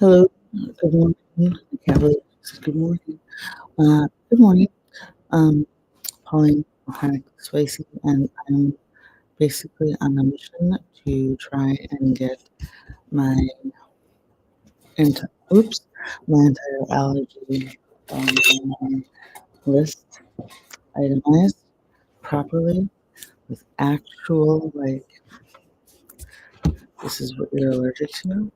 Hello, good morning. I can't believe I said good morning. Good morning. Um, Pauline O'Hara Swayze, and I'm basically on a mission to try and get my ent- oops, my entire allergy list itemized properly with actual this is what you're allergic to.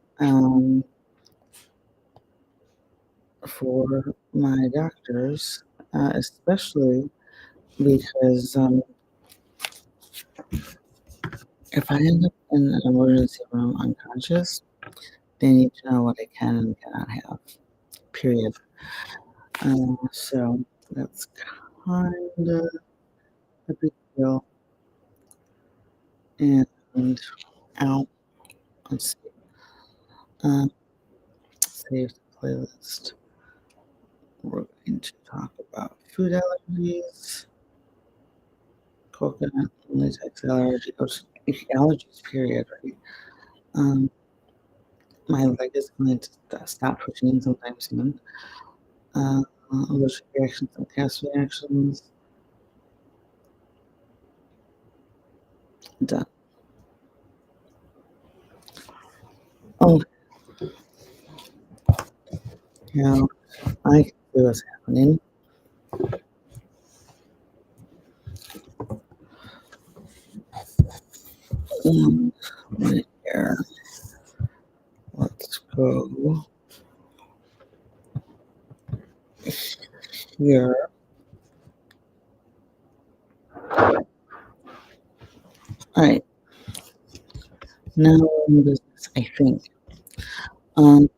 For my doctors, especially because if I end up in an emergency room unconscious, they need to know what I can and cannot have. Period. So that's kind of a big deal. And out, let's see. Um, save the playlist. We're going to talk about food allergies, coconut, latex allergy, or allergies. Period. Right. Um, my leg is going to stop twitching sometime soon. Uh, Allergic reactions and gas reactions. Done. Oh, now I can see what's happening. Right here. Let's go here. All right. Now we're in business, I think. Um,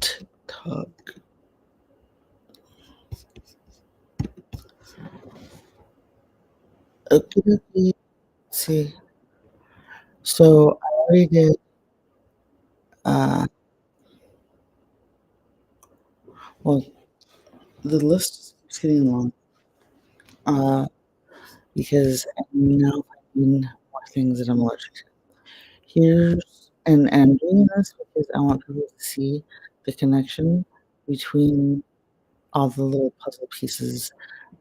TikTok. Okay, let's see. So I already did. Uh, well, the list is getting long. Uh, because I'm now finding more things that I'm allergic to. Here's and I'm doing this because I want people to see the connection between all the little puzzle pieces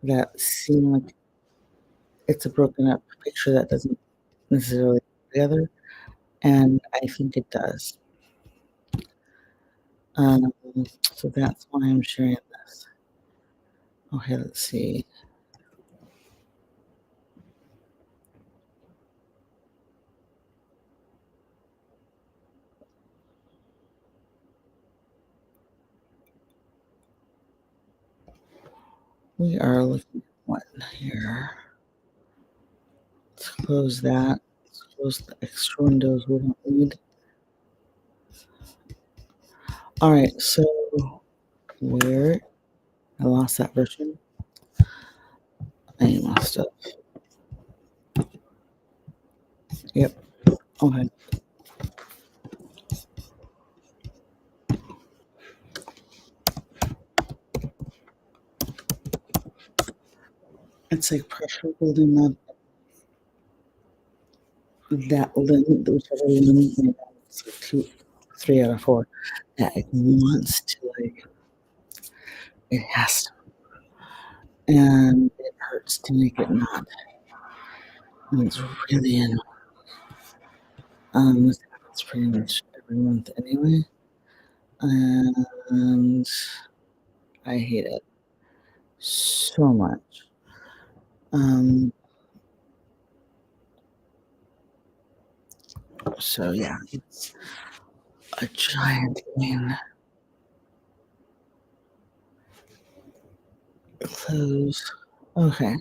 that seem like it's a broken up picture that doesn't necessarily go together, and I think it does. Um, so that's why I'm sharing this. Okay, let's see. We are looking at what here? Let's close that. Let's close the extra windows we don't need. All right, so where I lost that version. I must have. Yep. Okay. It's like pressure building up that limit, whichever limit, it's like 3 out of 4. That it wants to it has to, and it hurts to make it not. And it's really annoying. This happens pretty much every month anyway, and I hate it so much. Um, so yeah, it's a giant pain. Close. Okay.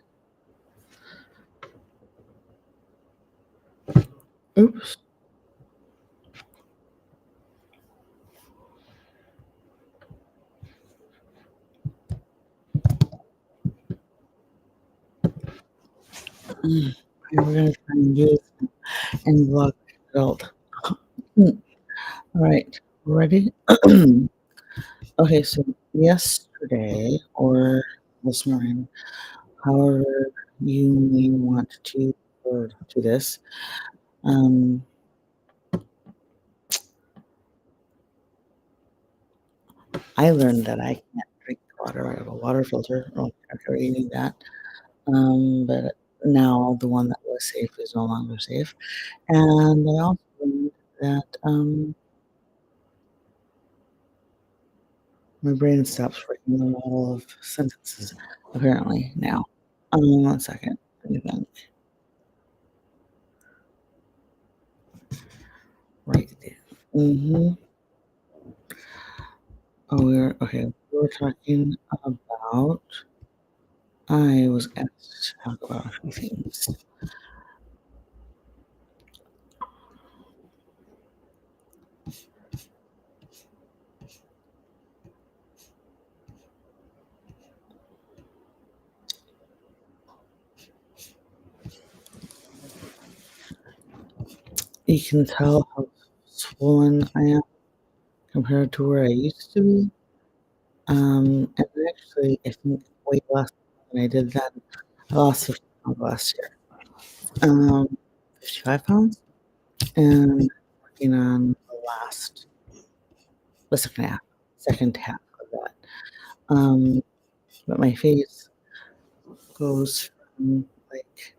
Oops. Okay, we're gonna try and do this and vlog adult. All right, ready? Okay, so yesterday or this morning, however you may want to refer to this, um, I learned that I can't drink water out of a water filter. Well, I already knew that. But now the one that was safe is no longer safe. And I also learned that my brain stops working in the middle of sentences, apparently, now. 1 second. Let me think. Right there. Oh, okay. We were talking about. I was asked to talk about a few things. You can tell how swollen I am compared to where I used to be. And actually, I think weight loss when I did that, I lost 50 pounds last year. 55 pounds, and working on the second half of that. But my face goes from like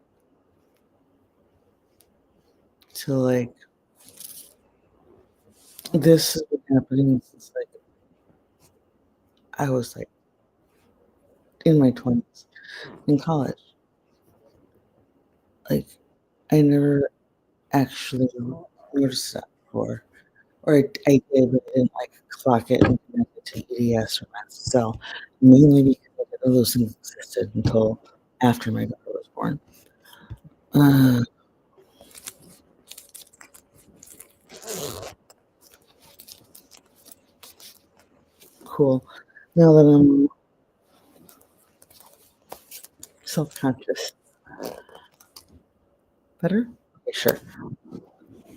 this has been happening since I was in my 20s in college. Like I never actually noticed that before. Or I did, but I didn't clock it and connect it to EDS or mast cell, mainly because none of those things existed until after my daughter was born. Uh, cool. Now that I'm self-conscious. Better? Okay, sure.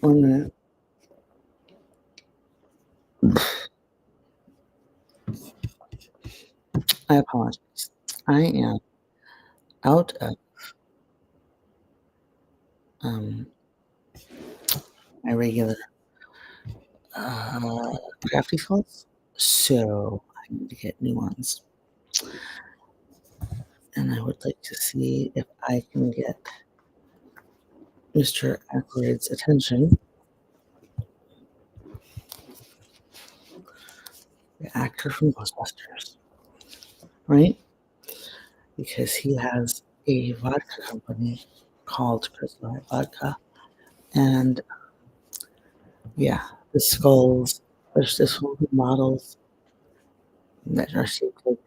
1 minute. I apologize. I am out of um, my regular crafty skulls, so I need to get new ones. And I would like to see if I can get Mr. Aykroyd's attention, the actor from Ghostbusters, right? Because he has a vodka company called Crystal Light Vodka. And yeah, the skulls, there's this whole models that are shaped like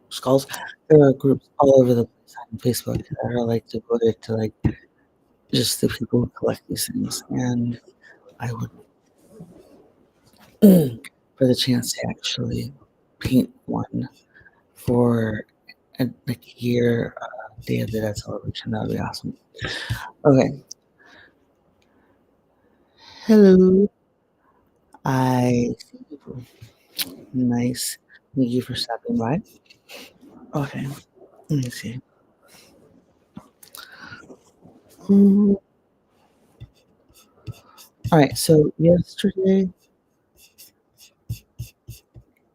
skulls. There are groups all over the place on Facebook that are devoted to just the people who collect these things. And I would, for the chance to actually paint one for a year, Day of the Dead celebration, that would be awesome. Okay. Hello. I see you. Nice. Thank you for stopping by. Okay. Let me see. Mm, all right. So yesterday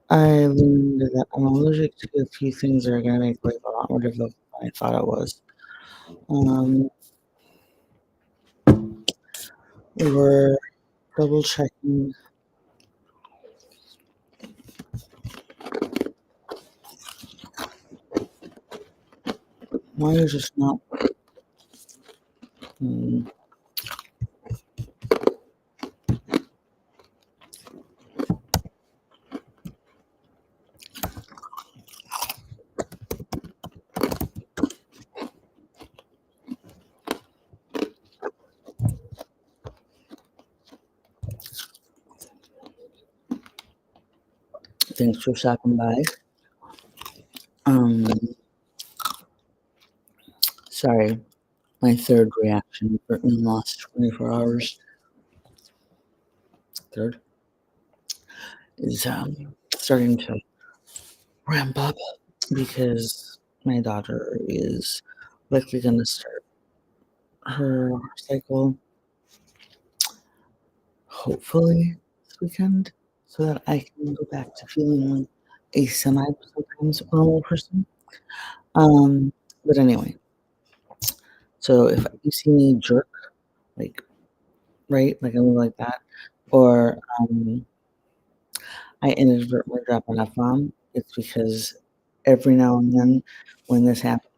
I learned that I'm allergic to a few things that are going to make life a lot more difficult than I thought it was. Um, we were double checking. Why is this not? Hmm, thanks for stopping by. Um, sorry, my third reaction in the last 24 hours. Third is starting to ramp up because my daughter is likely going to start her cycle hopefully this weekend. so that I can go back to feeling like a semi sometimes normal person. Um, but anyway, so if you see me jerk, like right, like I move like that, or I inadvertently drop an F bomb, it's because every now and then when this happens,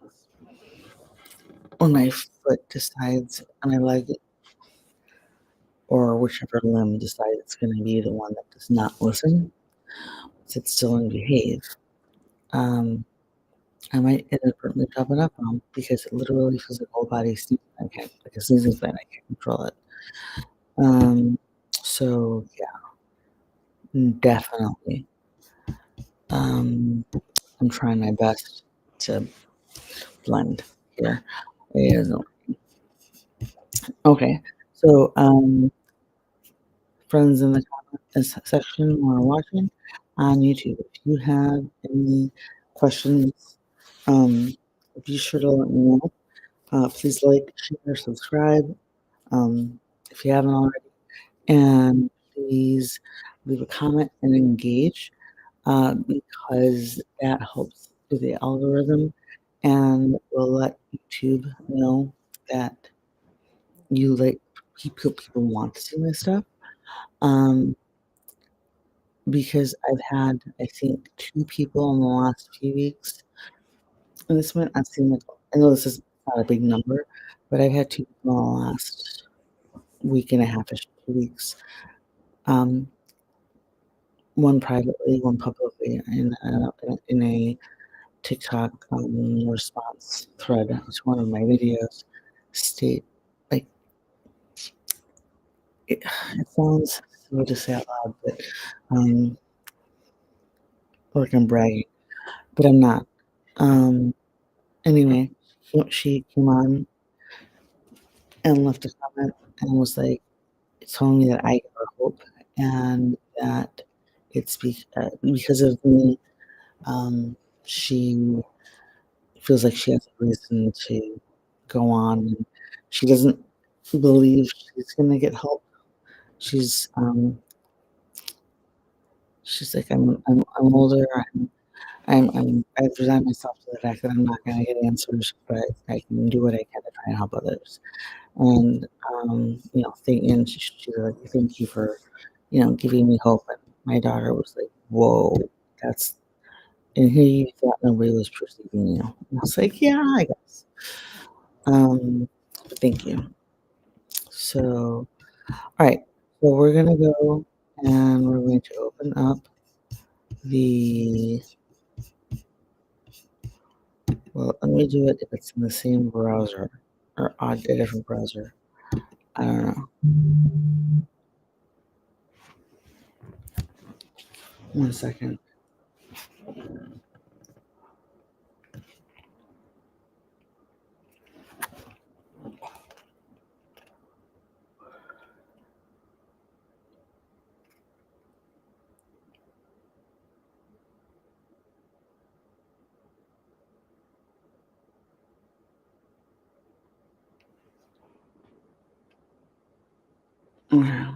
when my foot decides and my leg or whichever limb decides it's going to be the one that does not listen, sit still and behave, um, I might inadvertently drop an F bomb because it literally feels like whole body sneezing. I can't, like a sneezing fan, I can't control it. So yeah, definitely. Um, I'm trying my best to blend here. It isn't. Okay. So, friends in the comment section or watching on YouTube, if you have any questions, um, be sure to let me know. Please like, share, subscribe if you haven't already, and please leave a comment and engage because that helps with the algorithm and will let YouTube know that you like people want to see my stuff. Um, because I've had, I think, 2 people in the last few weeks, and this might not seem like, I know this is not a big number, but I've had 2 people in the last week and a half-ish, 2 weeks, um, one privately, one publicly in a TikTok, response thread to one of my videos state, like, it sounds silly to say out loud, but, um, like I'm bragging, but I'm not. Um, anyway, she came on and left a comment and was like telling me that I give her hope and that it's because of me, she feels like she has a reason to go on and she doesn't believe she's gonna get help. She's she's like I'm older. I've resigned myself to the fact that I'm not gonna get answers, but I can do what I can to try and help others. And and she's like, "Thank you for, giving me hope." And my daughter was like, "Whoa, that's." And here you thought nobody was perceiving you. And I was like, "Yeah, I guess." But thank you. So, all right. So we're gonna go and we're going to open up the. Well, let me do it if it's in the same browser or a different browser. I don't know. One second. Okay,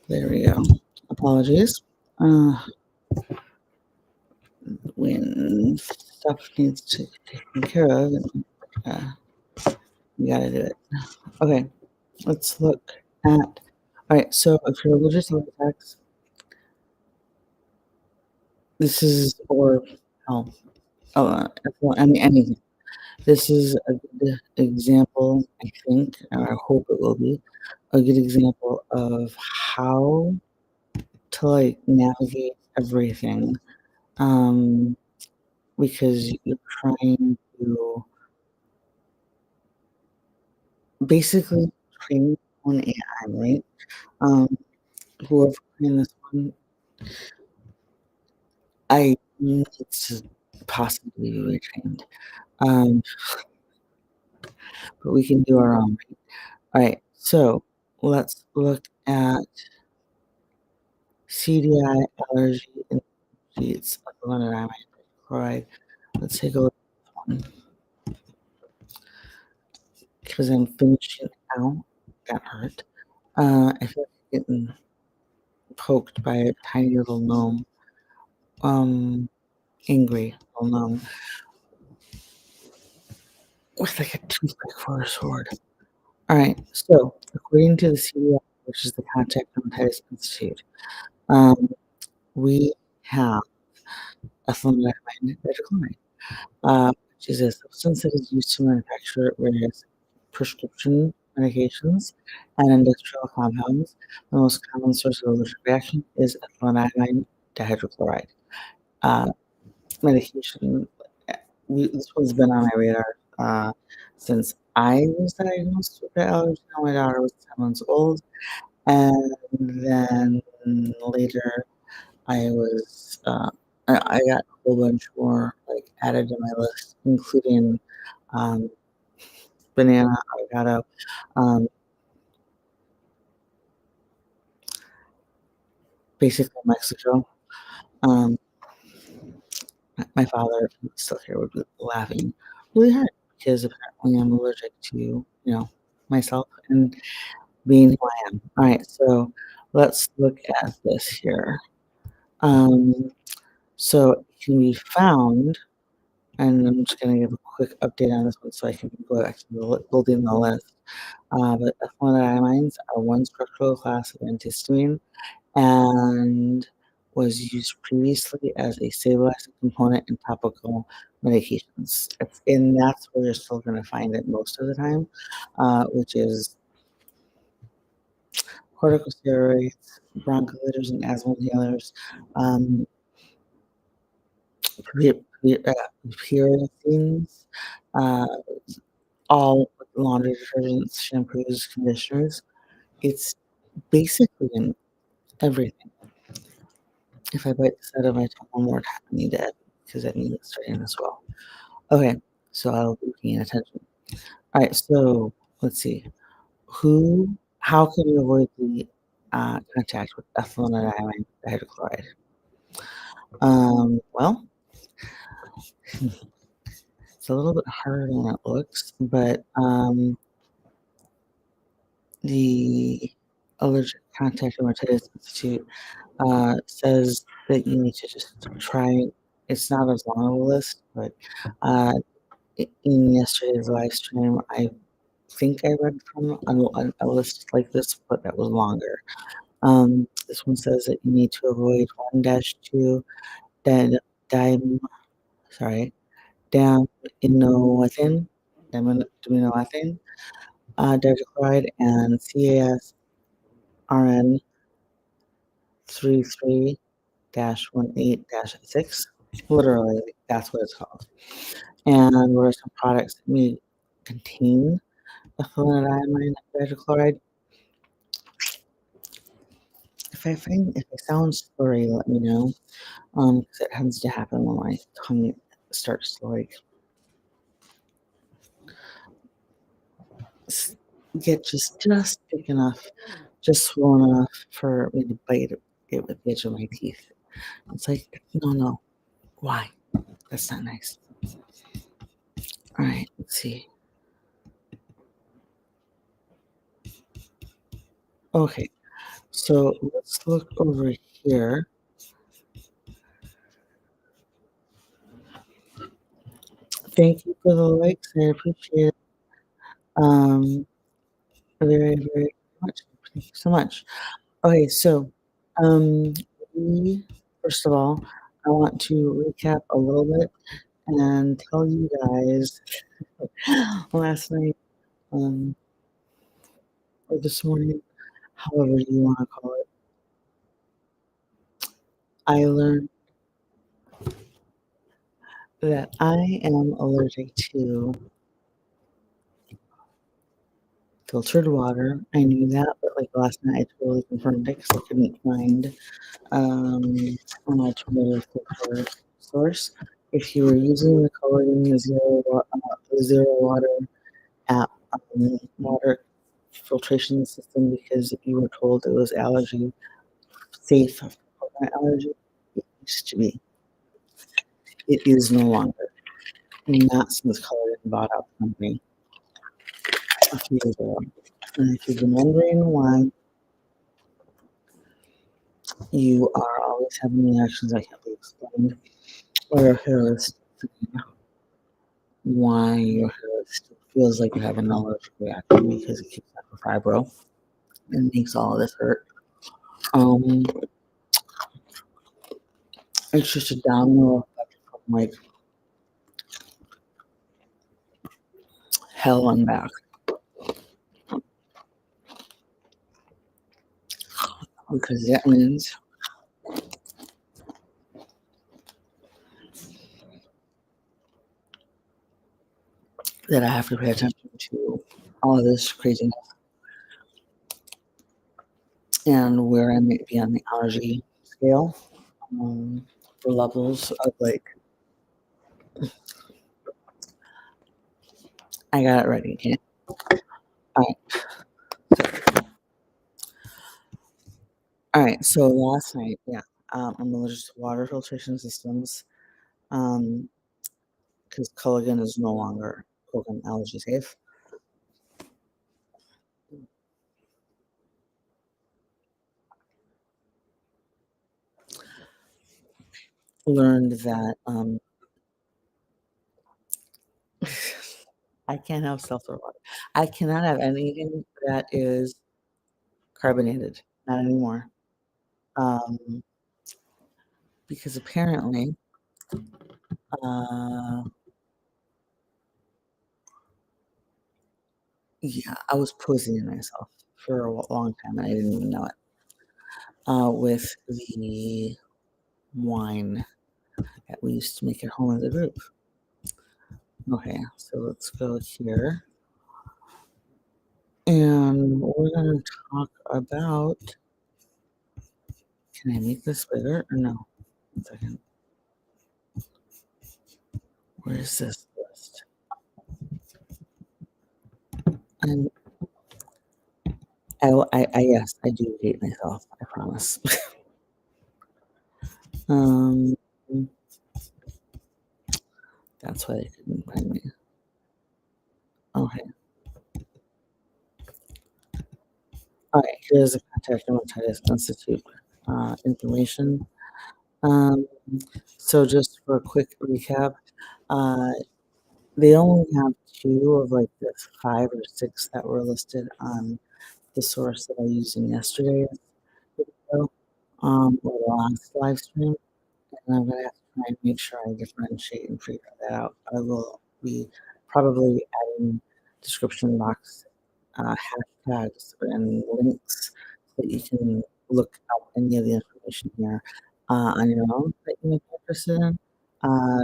there we go. Apologies. Uh, when stuff needs to be taken care of, uh, you gotta do it. Okay, let's look at. All right, so if you're allergic to latex, this is oh, I mean anything. This is a good example, I think, and I hope it will be a good example of how to like navigate everything. Um, because you're trying to basically train on AI, right? Um, whoever trained this one, I need to possibly be retrained. Um, but we can do our own. All right, so let's look at CDI allergy and sheets of lead chloride. Let's take a look at this one because I'm finishing out. That hurt. I feel like I'm getting poked by a tiny little gnome, um, angry little gnome, with like a toothpick for a sword. All right, so according to the CDI, which is the Contact Dermatitis Institute, um, we have ethylene hydrochloride, which is a substance that is used to manufacture various prescription medications and industrial compounds. The most common source of allergic reaction is ethylene dihydrochloride. Uh, medication. This one's been on my radar since I was diagnosed with the allergy. Now my daughter was 10 months old, and then later I was I got a whole bunch more like added to my list, including um, banana, avocado, um, basically Mexico. Um, my father, if he was still here, would be laughing really hard because apparently I'm allergic to, myself and being who I am. All right, so let's look at this here. Um, so it can be found, and I'm just going to give a quick update on this one so I can go back to building the list. But ethylene are one structural class of antihistamine and was used previously as a stabilizing component in topical medications. And that's where you're still going to find it most of the time, which is corticosteroids, bronchodilators, and asthma inhalers, um, pyridines, uh, all laundry detergents, shampoos, conditioners. It's basically in everything. If I bite this out of my tongue one more time, I need to edit because I need it starting as well. Okay, so I'll be paying attention. All right, so let's see. How can you avoid the contact with ethylene hydrochloride? Well, it's a little bit harder than it looks, but the Allergic Contact Dermatitis Institute says that you need to just try. It's not as long of a list, but uh, in yesterday's live stream, I think I read from a list like this, but that was longer. This one says that you need to avoid 1-2 then dim, sorry, daminoethin, diminoethin, dichloride, and CAS-RN 33-18-6. Literally, that's what it's called. And what are some products that may contain ethylene dichloride? If I sound slurry, let me know. Because it tends to happen when my tongue starts to like get just thick enough, just swollen enough for me to bite it with the edge of my teeth. It's like, no, why? That's not nice. All right, let's see. Okay, so let's look over here. Thank you for the likes. I appreciate it. Very, very much. Thank you so much. Okay, so um, we, first of all, I want to recap a little bit and tell you guys last night or this morning, however you want to call it, I learned that I am allergic to filtered water. I knew that, but like last night, I totally confirmed it because I couldn't find an alternative filter source. If you were using the coloring zero water app water filtration system because you were told it was allergy safe for coconut allergy, it used to be. It is no longer. Not since Colored bought out the company a few years ago. And if you've been wondering why You are always having reactions that can't be explained, or your hair is thinning, why your hair still feels like you have an allergic reaction because it keeps up with fibro and makes all of this hurt. Um, it's just a domino effect from like hell and back because that means that I have to pay attention to all of this craziness and where I may be on the allergy scale for levels of like, I got it ready. Okay? All right. All right. So last night, yeah, I'm allergic to water filtration systems because Culligan is no longer Culligan allergy safe. Learned that I can't have seltzer water. I cannot have anything that is carbonated. Not anymore. Um, because apparently, uh, yeah, I was poisoning myself for a long time and I didn't even know it. With the wine that we used to make at home as a group. Okay, so let's go here. And we're going to talk about. Can I make this bigger or no? 1 second. Where is this list? And yes, I do hate myself. I promise. um, that's why they couldn't find me. Okay. All right. Here's the Contact Dermatitis Institute information. Um, so just for a quick recap, uh, they only have 2 of like the 5 or 6 that were listed on the source that I used in yesterday's video, or the last live stream. And I'm gonna have to try and make sure I differentiate and figure that out. I will be probably adding description box hashtags and links so that you can look up any of the information here on your own that you may be interested in. Uh,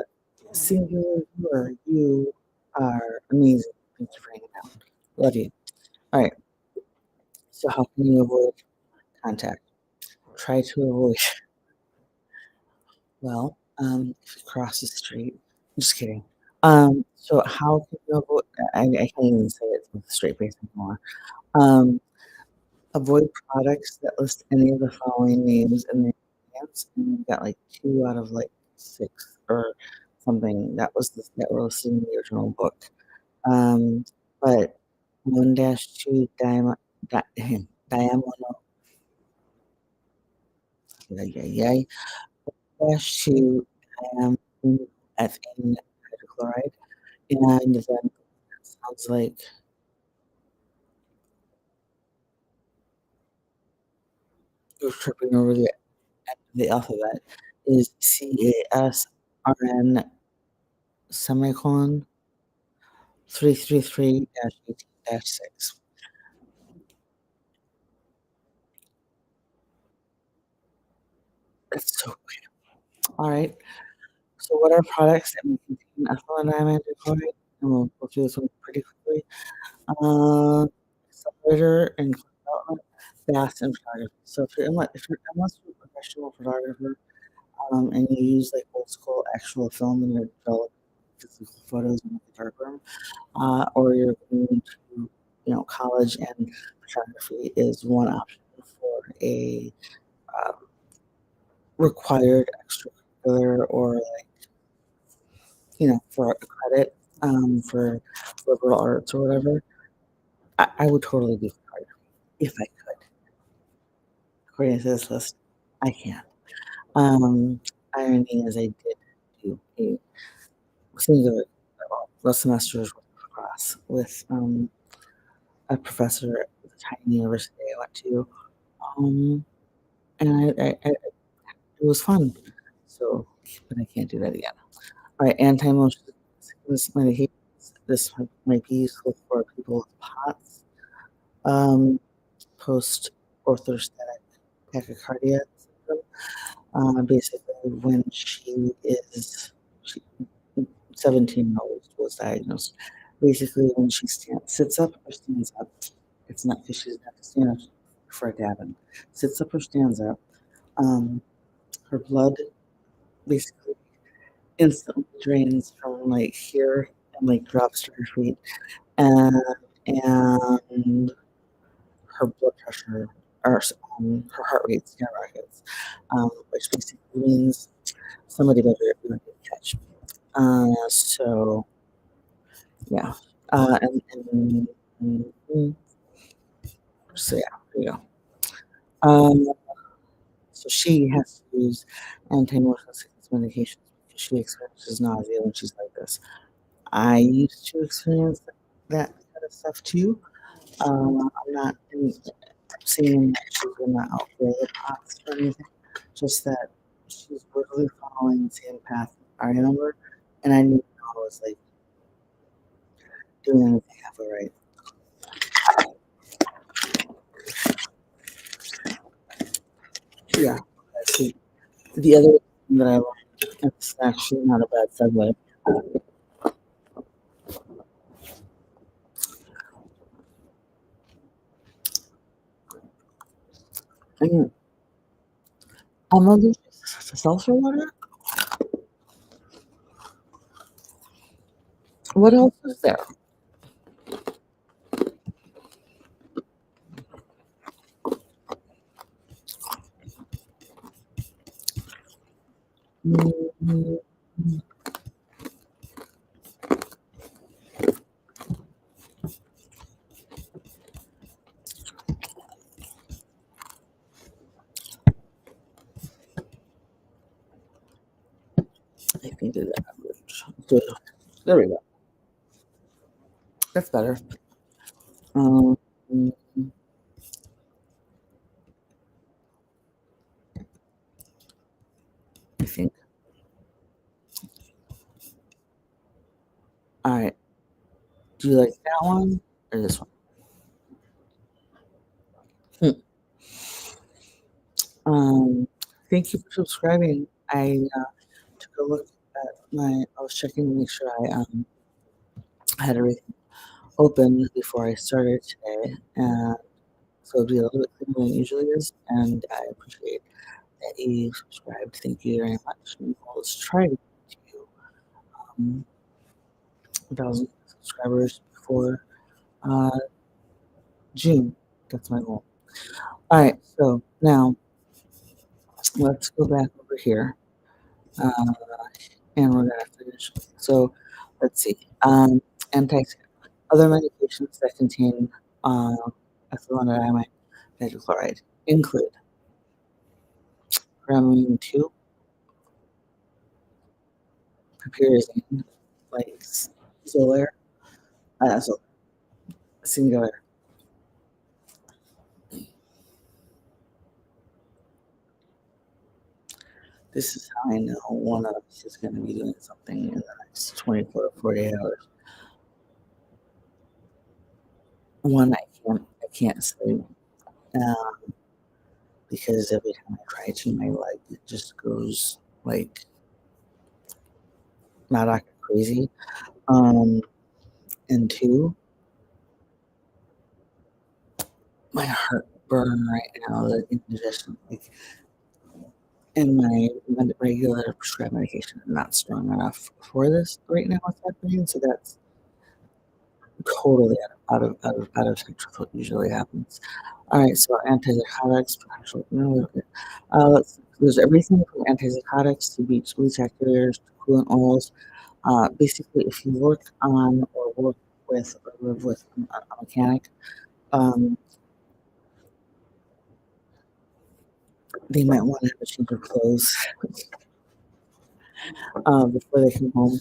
Singular viewer, you are amazing. Thank you for hanging out. Love you. All right. So how can you avoid contact? Try to avoid. Well, if you cross the street, I'm just kidding. So how can you avoid? I can't even say it with a straight face anymore. Um, avoid products that list any of the following names in the ingredients, and we've got like 2 out of like 6 or something that were listed in the original book. But 1-2 diamono, yay, -2 diamethane hydrochloride, and then sounds like you're tripping over the alphabet, is CASRN semicolon 333-18-6. That's so all right. So what are products that may contain ethyl and diamide hydrochloride? And we'll go through this one pretty quickly. Accelerator and development, fast and photography. So unless you're a professional photographer, and you use like old school actual film and you're developing physical photos in the darkroom, or you're going to, college and photography is one option for a uh, required extracurricular or like, for a credit for liberal arts or whatever. I would totally do photography if I could, according to this list. I can't. Um, Irony is I did do a seems of it, a semester's worth of class with a professor at the tiny university I went to. Um, and it was fun. So, but I can't do that again. All right, anti-motion sickness medications. This might be useful for people with POTS, um, post orthostatic tachycardia syndrome. Basically, when she 17-year-old was diagnosed. Basically, when she sits up or stands up, it's not because she's got to stand up for it to happen. Sits up or stands up, um, her blood basically instantly drains from like here and like drops to her feet, and and her blood pressure or her heart rate skyrockets, which basically means somebody better catch. So yeah, and so yeah, there you go. Um, so she has to use anti-motion sickness medications because she experiences nausea when she's like this. I used to experience that kind of stuff too. I'm not saying that she's gonna outgrow the POTS or anything, just that she's literally following the same path I remember, and I knew I was like doing anything halfway right. Yeah. See, the other thing that I learned, it's actually not a bad segue. I mean, I'm allergic to sulfur water. What else is there? Mm, I think that good. There we go. That's better. Um, I think. All right. Do you like that one or this one? Hmm. Thank you for subscribing. I took a look at I was checking to make sure I had everything open before I started today, and so it'll be a little bit cleaner than it usually is. And I appreciate that you subscribed. Thank you very much. And let's try to get to 1,000 subscribers before uh, June. That's my goal. All right, so now let's go back over here, uh, and we're gonna finish. So let's see. Anti other medications that contain uh, ethylenediamide hydrochloride include Dramamine 2, piperazine, like Xolair, so Singular. This is how I know one of us is going to be doing something in the next 24 to 48 hours. One, I can't sleep um, because every time I try to, my leg it just goes like not crazy. Um, and two, my heart burn right now. The indigestion, like, and my regular prescribed medication is not strong enough for this right now. What's happening? So that's totally out of touch with what usually happens. All right, so antipsychotics, potential. No, okay. There's everything from antipsychotics to bleach activators to coolant oils. Basically, if you work on or work with or live with a mechanic, um, they might want to have a change of clothes before they come home.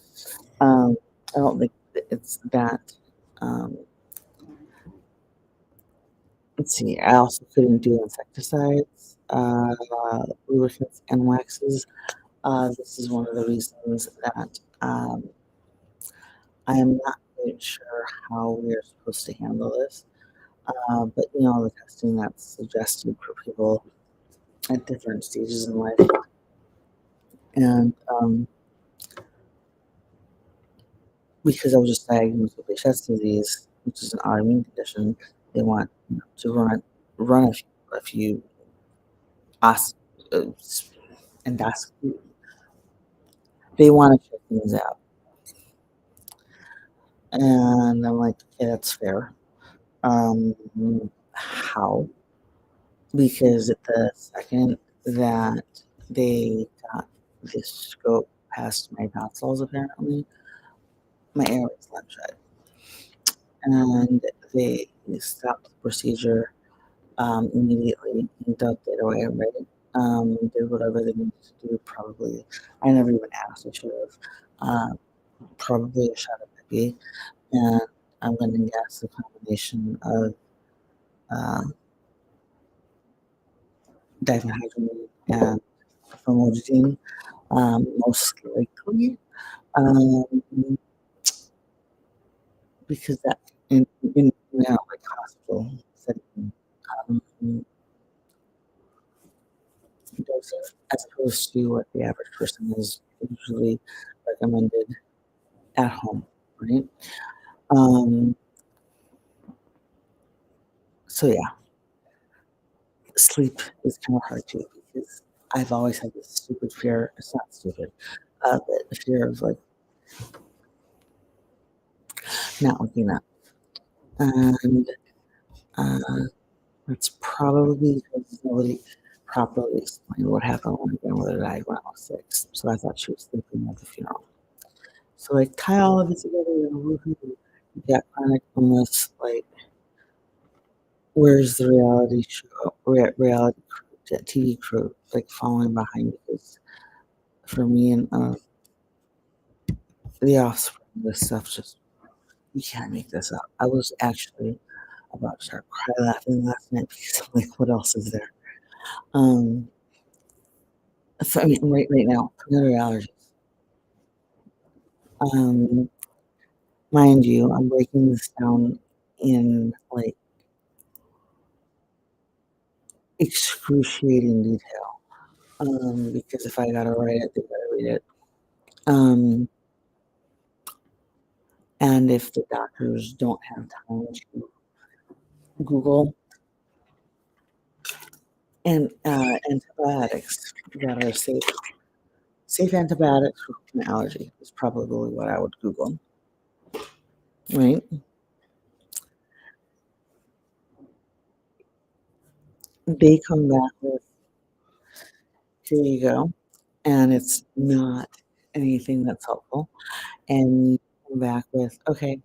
I don't think it's that. Um, let's see. I also couldn't do insecticides, lubricants, and waxes. This is one of the reasons that I am not quite sure how we are supposed to handle this. But the testing that's suggested for people at different stages in life, and because I was just diagnosed with Behçet's disease, which is an autoimmune condition, they want to run a few os- uh, endoscopy. They want to check things out, and I'm like, okay, that's fair. Um, how? Because the second that they got this scope past my tonsils, apparently, my airways left shut, and they stopped the procedure immediately and dumped it away, right? Did whatever they needed to do. Probably, I never even asked. I should have. Probably a shot of Peppy, and I'm going to guess a combination of uh, diphenhydramine and famotidine, most likely, um, because that like hospital setting, doses as opposed to what the average person is usually recommended at home, right? Um, so yeah, sleep is kind of hard too because I've always had this stupid fear. It's not stupid, but the fear of like not waking up, and uh, that's probably because nobody properly explained what happened when my grandmother died when I was 6. So I thought she was sleeping at the funeral. So like tie all of it together and woohoo, you got chronic illness. Like, where's the reality show? Reality crew, that TV crew, like following behind because for me and the offspring, this stuff just you can't make this up. I was actually about to start cry laughing last night because I'm like, what else is there? Um, so I mean, right now, another allergies. Um, mind you, I'm breaking this down in like excruciating detail. Because if I gotta write it, they gotta read it. Um, and if the doctors don't have time to Google and antibiotics that are safe antibiotics for an allergy is probably what I would Google, right? They come back with, here you go, and it's not anything that's helpful. And you come back with, okay,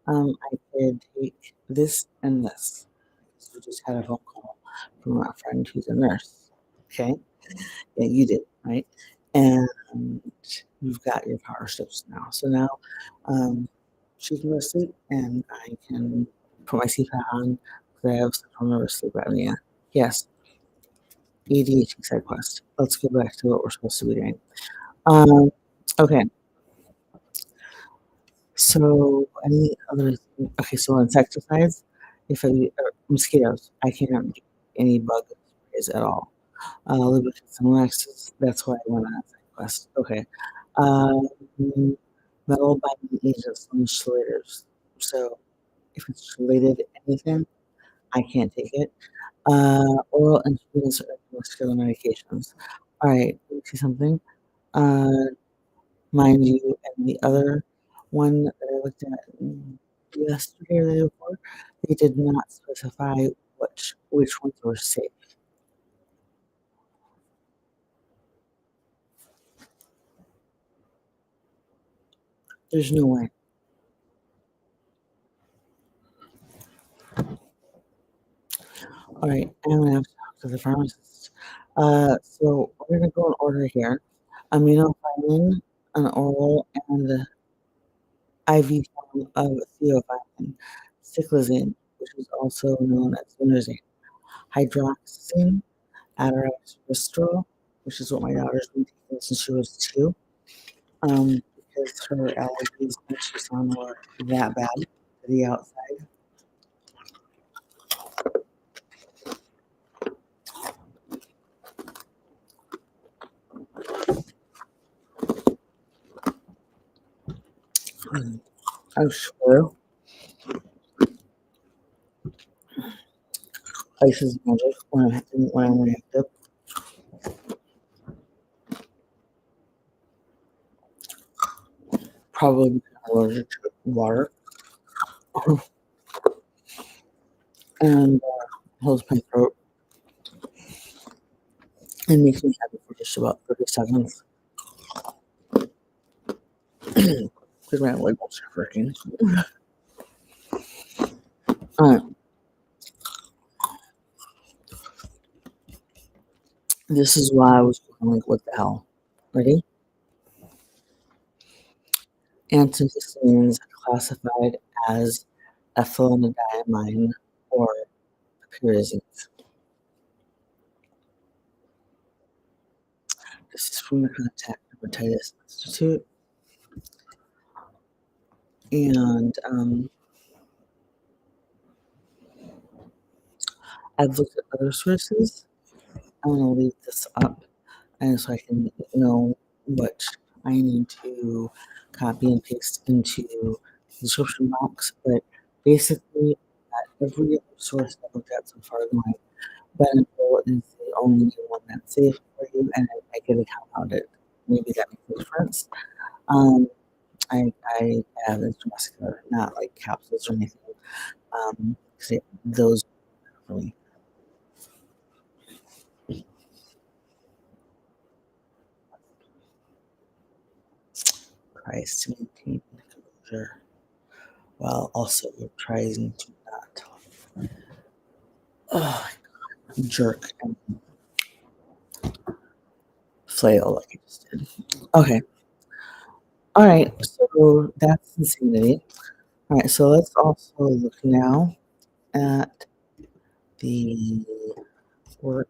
I could take this and this. So we just had a phone call from our friend who's a nurse. Okay. Yeah, you did, right? And you've got your power strips now. So now um, she can go to sleep and I can put my CPAP on because I have some of sleep apnea. Yes, ADHD side quest. Let's go back to what we're supposed to be doing. Um, okay, so any other? Okay, so insecticides. If I mosquitoes, I can't do any bug sprays at all. Lubricants and waxes. That's why I went on that side quest. Okay. Um, metal binding agents and chelators. So if it's related to anything, I can't take it. Oral intravenous or muscular medications. All right, let me see something. Uh, mind you, and the other one that I looked at yesterday or the day before, they did not specify which ones were safe. There's no way. All right, I'm gonna have to talk to the pharmacist. So we're gonna go in order here. Aminophylline, an oral and IV form of theophylline. Cyclizine, which is also known as linezolid. Hydroxyzine, atorastrol, which is what my daughter's been taking since she was 2, because her allergies when she's on were that bad to the outside. I'm sure ice is magic when I'm reactive. Probably because I'm allergic to water and holds my throat and makes me happy for just about 30 seconds because my labels are working. Alright, this is why I was going like, what the hell? Ready? Antihistamines are classified as ethylene or pyrazines. This is from the Contact Dermatitis Institute, and I've looked at other sources. I'm going to leave this up, and so I can know what I need to copy and paste into the description box. But basically, at every other source I've looked at so far, going Benadryl is the only one that's safe for you, and I get a compounded. Maybe that makes a difference. Um, I have intramuscular, not like capsules or anything. 'Cause those really tries to maintain composure while also trying to not jerk and flail like I just did. Okay. All right. So that's insanity. All right. So let's also look now at the work.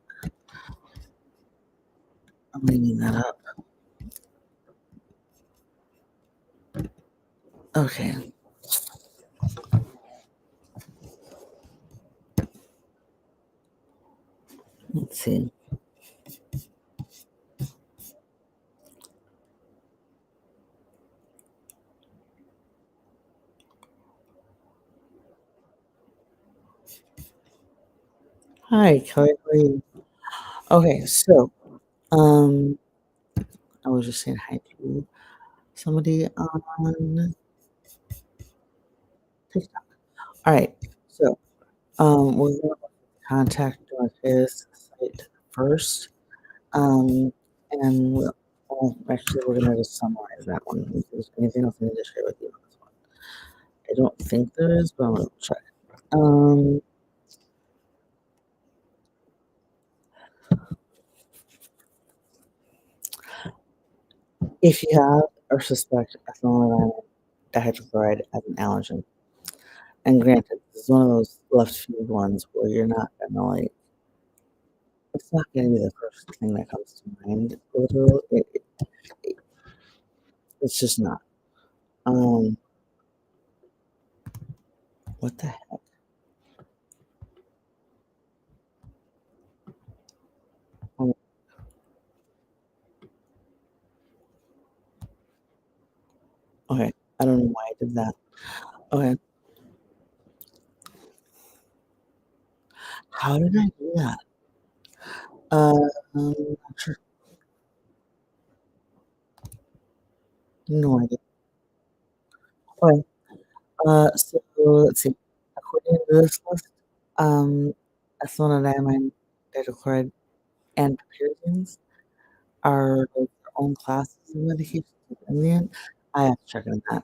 I'm bringing that up. Okay. Let's see. Hi, Kelly. How are you? Okay. So, um, I was just saying hi to somebody on TikTok. All right. So, we're going to contact his site first. And actually, we're going to just summarize that one. If there's anything else I need to share with you on this one, I don't think there is, but I'm going to check. Um, if you have or suspect ethylene dihydrochloride as an allergen, and granted, this is one of those left field ones where you're not going to like, it's not going to be the first thing that comes to mind. It's just not. Um, what the heck? Um, okay, I don't know why I did that. Okay, how did I do that? Not sure. No idea. Okay, so let's see. According to this list, um, ethylene dihydrochloride and pyrazines are their own classes of medications. In the end, I have to check on that.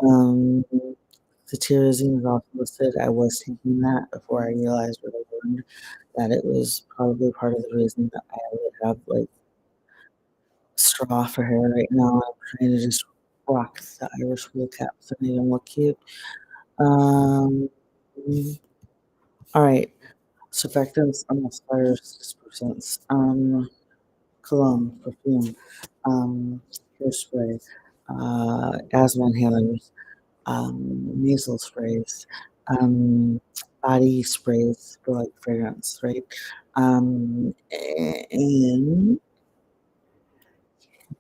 Um, the tyrosine is also listed. I was thinking that before I realized what they learned that it was probably part of the reason that I would have, like, straw for hair right now. I'm trying to just rock the Irish wool caps that make them look cute. Um, alright, surfactants, emulsifiers, dispersants, cologne, perfume, hairspray, asthma inhalers, nasal sprays, um, body sprays for like fragrance, right? And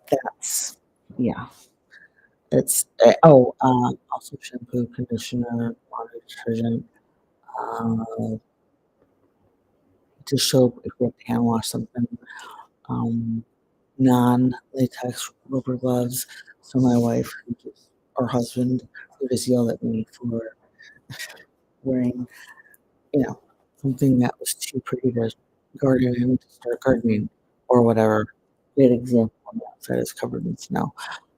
that's yeah. It's also shampoo, conditioner, laundry detergent, uh, to show if we have to hand wash something. Um, non-latex rubber gloves. So my wife, who just, or husband, who just yelled at me for wearing, you know, something that was too pretty to garden in to start gardening or whatever. Great example on the outside is covered in snow.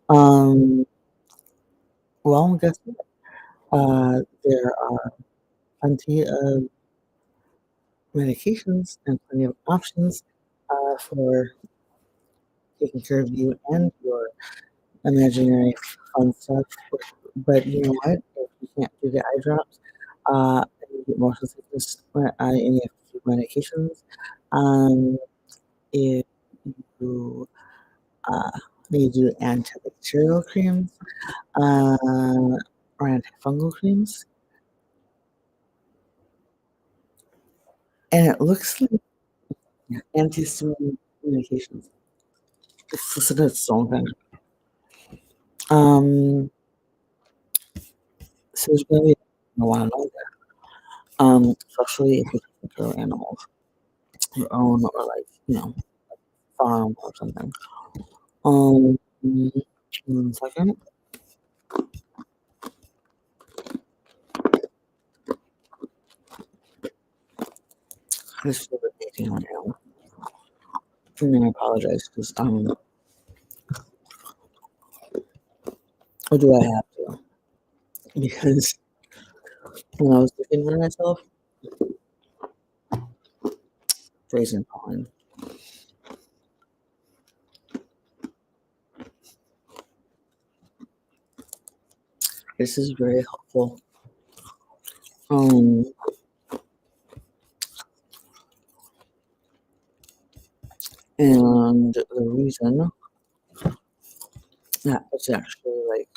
Um, well, guess what? There are plenty of medications and plenty of options for taking care of you and your imaginary fun stuff. But you know what? If you can't do the eye drops, and you get motion sickness, and you have to take medications, um, if you uh, need to do antibacterial creams, or antifungal creams, and it looks like antihistamine medications. It's listed as its own thing. Um, so there's going to be I want to know that, especially if you're taking care of animals, your own or like farm or something. Um, 1 second. This is irritating right now. And I apologize because or do I have to? Because when I was looking for myself, freezing pollen. This is very helpful. Um, and the reason that it's actually like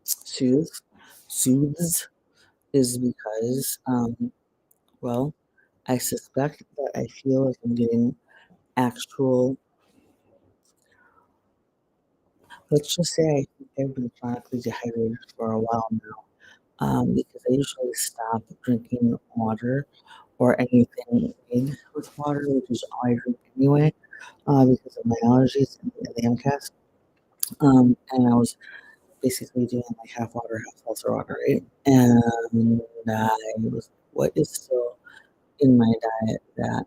soothes, soothes is because well, I suspect that I feel like I'm getting actual. Let's just say I think I've been chronically dehydrated for a while now. Because I usually stop drinking water or anything made with water, which is all I drink anyway, because of my allergies and the MCAS. And I was basically doing like half water, half seltzer water, right? And I was, what is still in my diet that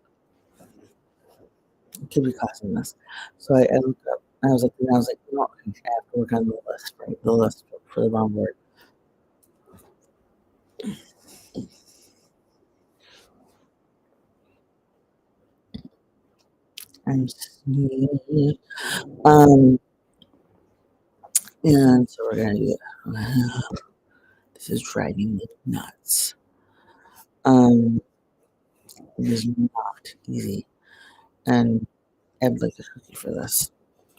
could be causing this? So I looked up. I was like, you know, I have to work on the list, right? The list for the wrong word. I'm sneezing. Um, and so we're gonna do it. This is driving me nuts. Um, it is not easy, and I'd like a cookie for this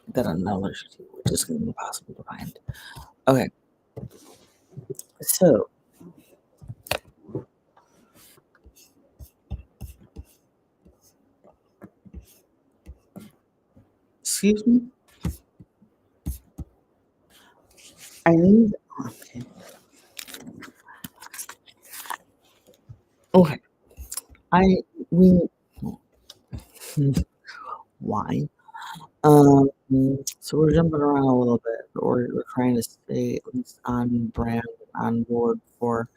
that I'm not allergic to, which is going to be impossible to find. Okay, so excuse me. I need. Okay. Okay. I we why? So we're jumping around a little bit, but we're trying to stay at least on brand, on board for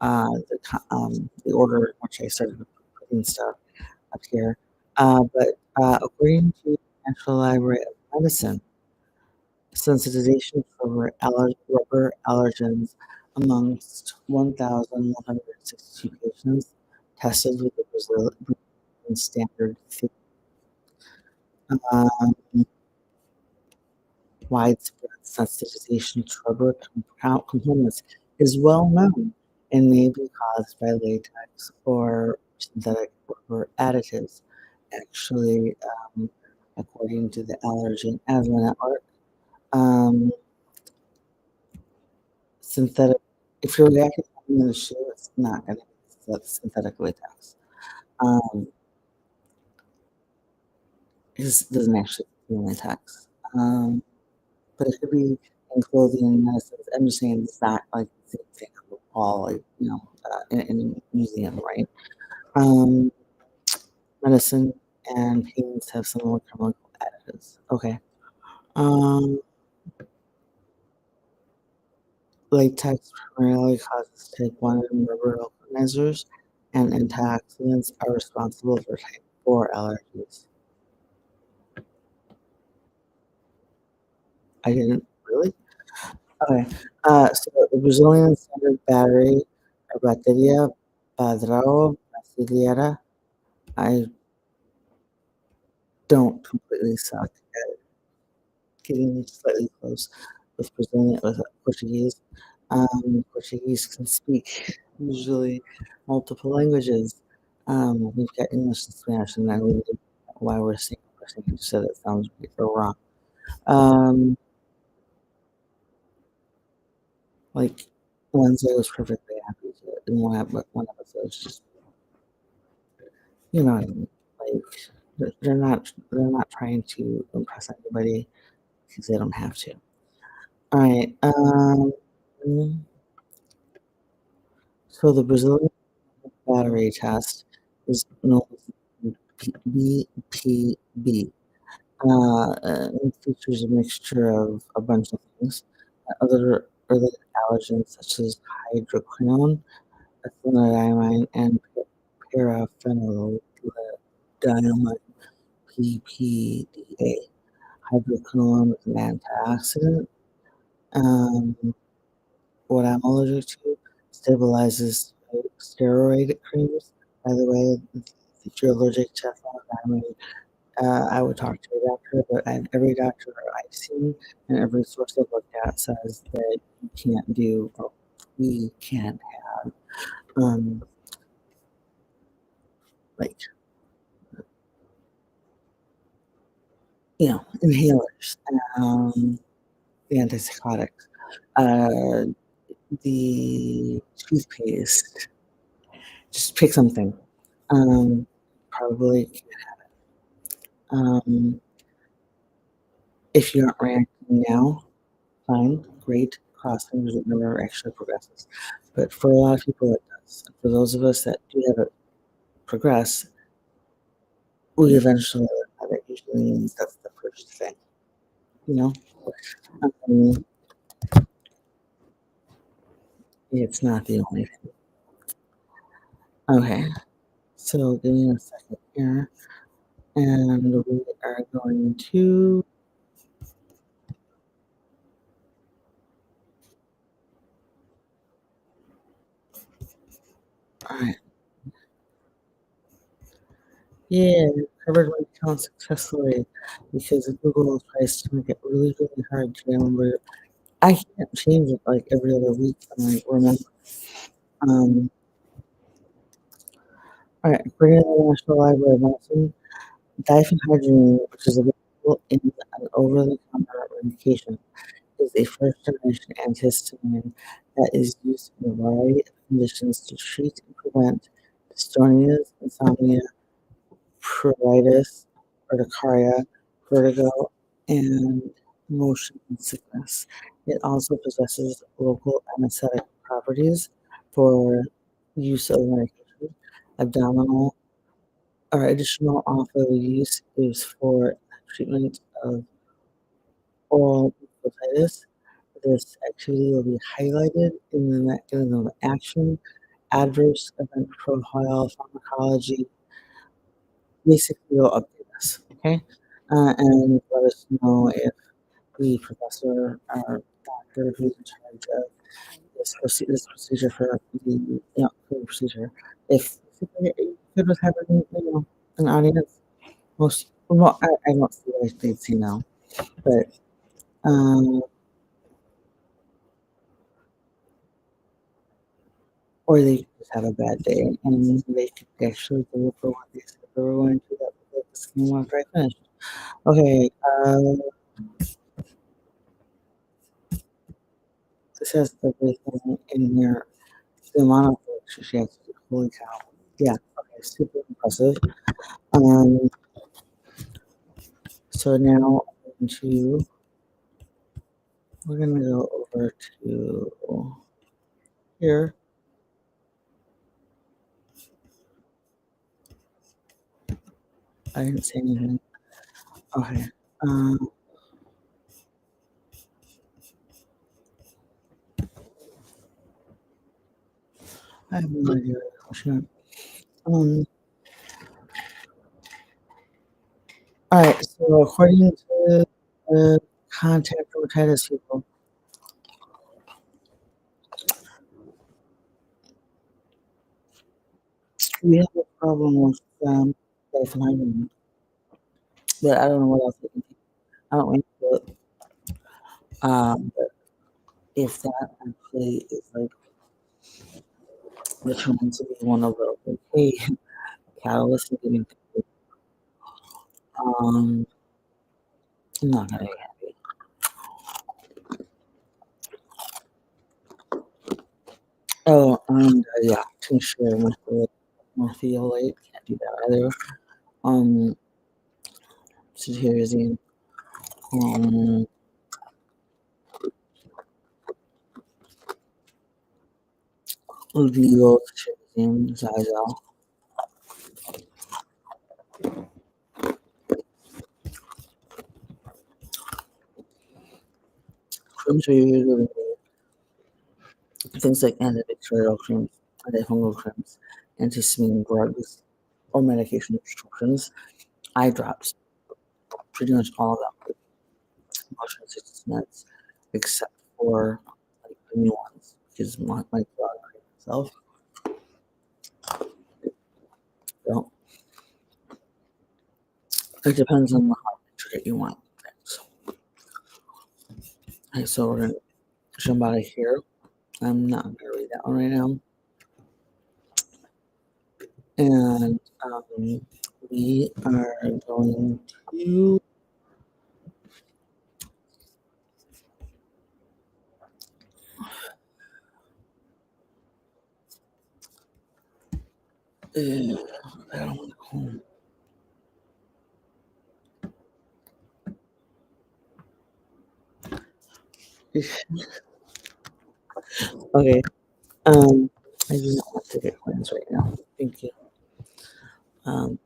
the order in which I started putting stuff up here. But according to the National Library of Medicine, sensitization for rubber allergens amongst 1,162 patients tested with the Brazilian standard um, widespread sensitization to rubber components is well known and may be caused by latex or synthetic rubber additives. Actually, according to the Allergy and Asthma Network, um, synthetic, if you're reacting in the shoe, it's not going to be synthetic latex. Um, it doesn't actually contain latex. But it could be in clothing and medicines. I'm just saying it's not like the same thing on the wall, like, in a museum, right? Um, medicine and paints have similar chemical additives. Okay. Um, latex primarily causes type 1 and rubber organizers, and antioxidants are responsible for type 4 allergies. I didn't really? Okay. So the Brazilian standard battery, or bateria padrão brasileira, I don't completely suck at getting slightly close with Brazilian with Portuguese. Portuguese can speak usually multiple languages. We've got English and Spanish, and I really don't know why we're saying so that sounds right or wrong. Um, like Wednesday was perfectly happy to, and one episode was just, you know what I mean? Like they're not trying to impress anybody because they don't have to. All right. So the Brazilian battery test is known as BPB. It features a mixture of a bunch of things. Other related allergens such as hydroquinone, ethylene, and paraphenyldiamine (PPDA). Hydroquinone is an antioxidant. Um, what I'm allergic to stabilizes steroid creams. By the way, if you're allergic to ethylene, I would talk to a doctor, but every doctor I've seen and every source I've looked at says that you can't do, or we can't have, um, like, inhalers, the antipsychotics, uh, the toothpaste. Just pick something. Um, probably, um, if you aren't reacting now, fine, great, cross fingers it never actually progresses. But for a lot of people, it does. For those of us that do have it progress, we eventually have it. Usually means that's the first thing, you know? Um, it's not the only thing. Okay, so give me a second here, and we are going to. All right. Yeah, covered my account successfully because Google tries to make it really, really hard to remember. I can't change it like every other week. I'm like, remember. Um, all right, according to the National Library of Medicine, diphenhydramine, which is available in an over-the-counter medication, is a first-generation antihistamine that is used in a variety of conditions to treat and prevent dystonias, insomnia, pruritus, urticaria, vertigo, and motion sickness. It also possesses local anesthetic properties for use of medication. Abdominal or additional off-label use is for treatment of oral mucositis. This activity will be highlighted in the mechanism of action, adverse event profile, pharmacology. Basically, they'll update us, okay? And let us know if the professor or doctor who's in charge of this procedure for the for the procedure. If you could have an audience, well, I don't see why they'd say no, but um, or they could just have a bad day and they could actually deliver what they said they were going to. That was like the scheme after I finished. Okay, this has everything in here. The amount of work she has to do. Holy cow! Yeah, okay, super impressive. Um, so now to we're gonna go over to here. I didn't say anything. Okay. Um, I have no idea what the question. All right. So according to the contact dermatitis people, we have a problem with diphenhydramine, but I don't know what else they can do. I don't want to do it. But if that actually is like determined to be one of the like, hey, catalyst in getting I'm not gonna be happy. Oh, yeah, tincture with morpheolate, can't do that either. Um, cetirizine, um, levothyroxine, Zyzal. Creams are usually things like antibacterial creams, antifungal creams, antihistamine drugs, or medication prescriptions, eye drops, pretty much all of them, motion sickness meds, except for like the new ones, because my dog itself. So it depends on how intricate you want things. Okay, so we're gonna jump out of here. I'm not gonna read that one right now. And we are going to I don't want to go home. Okay. I do not want to get plans right now. Thank you. Um,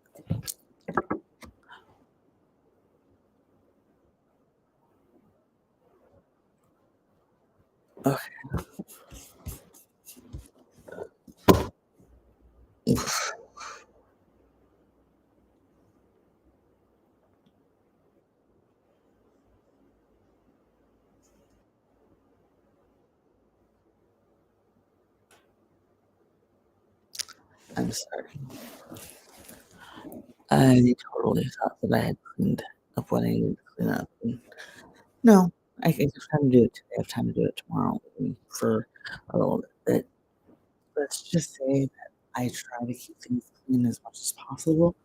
okay. I'm sorry. I totally thought that I had cleaned up what I needed to clean up. No, I have time to do it today. I have time to do it tomorrow for a little bit. But let's just say that I try to keep things clean as much as possible.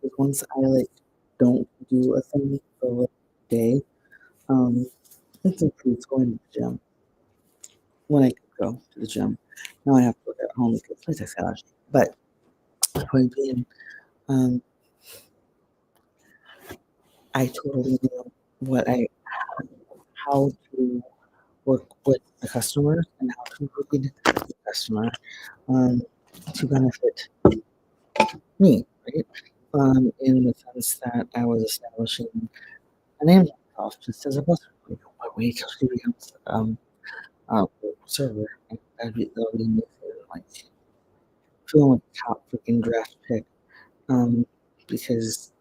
Because once I like don't do a thing for like a day, um, it includes going to the gym when I could go to the gym. Now I have to work at home because my text allergy. But the point being, um, I totally know what I how to work with the customer and how to read the customer um, to benefit me, right? In the sense that I was establishing a name for myself just as a buster. Like, what way till she becomes server? That would be amazing. Like, feeling like a top freaking draft pick because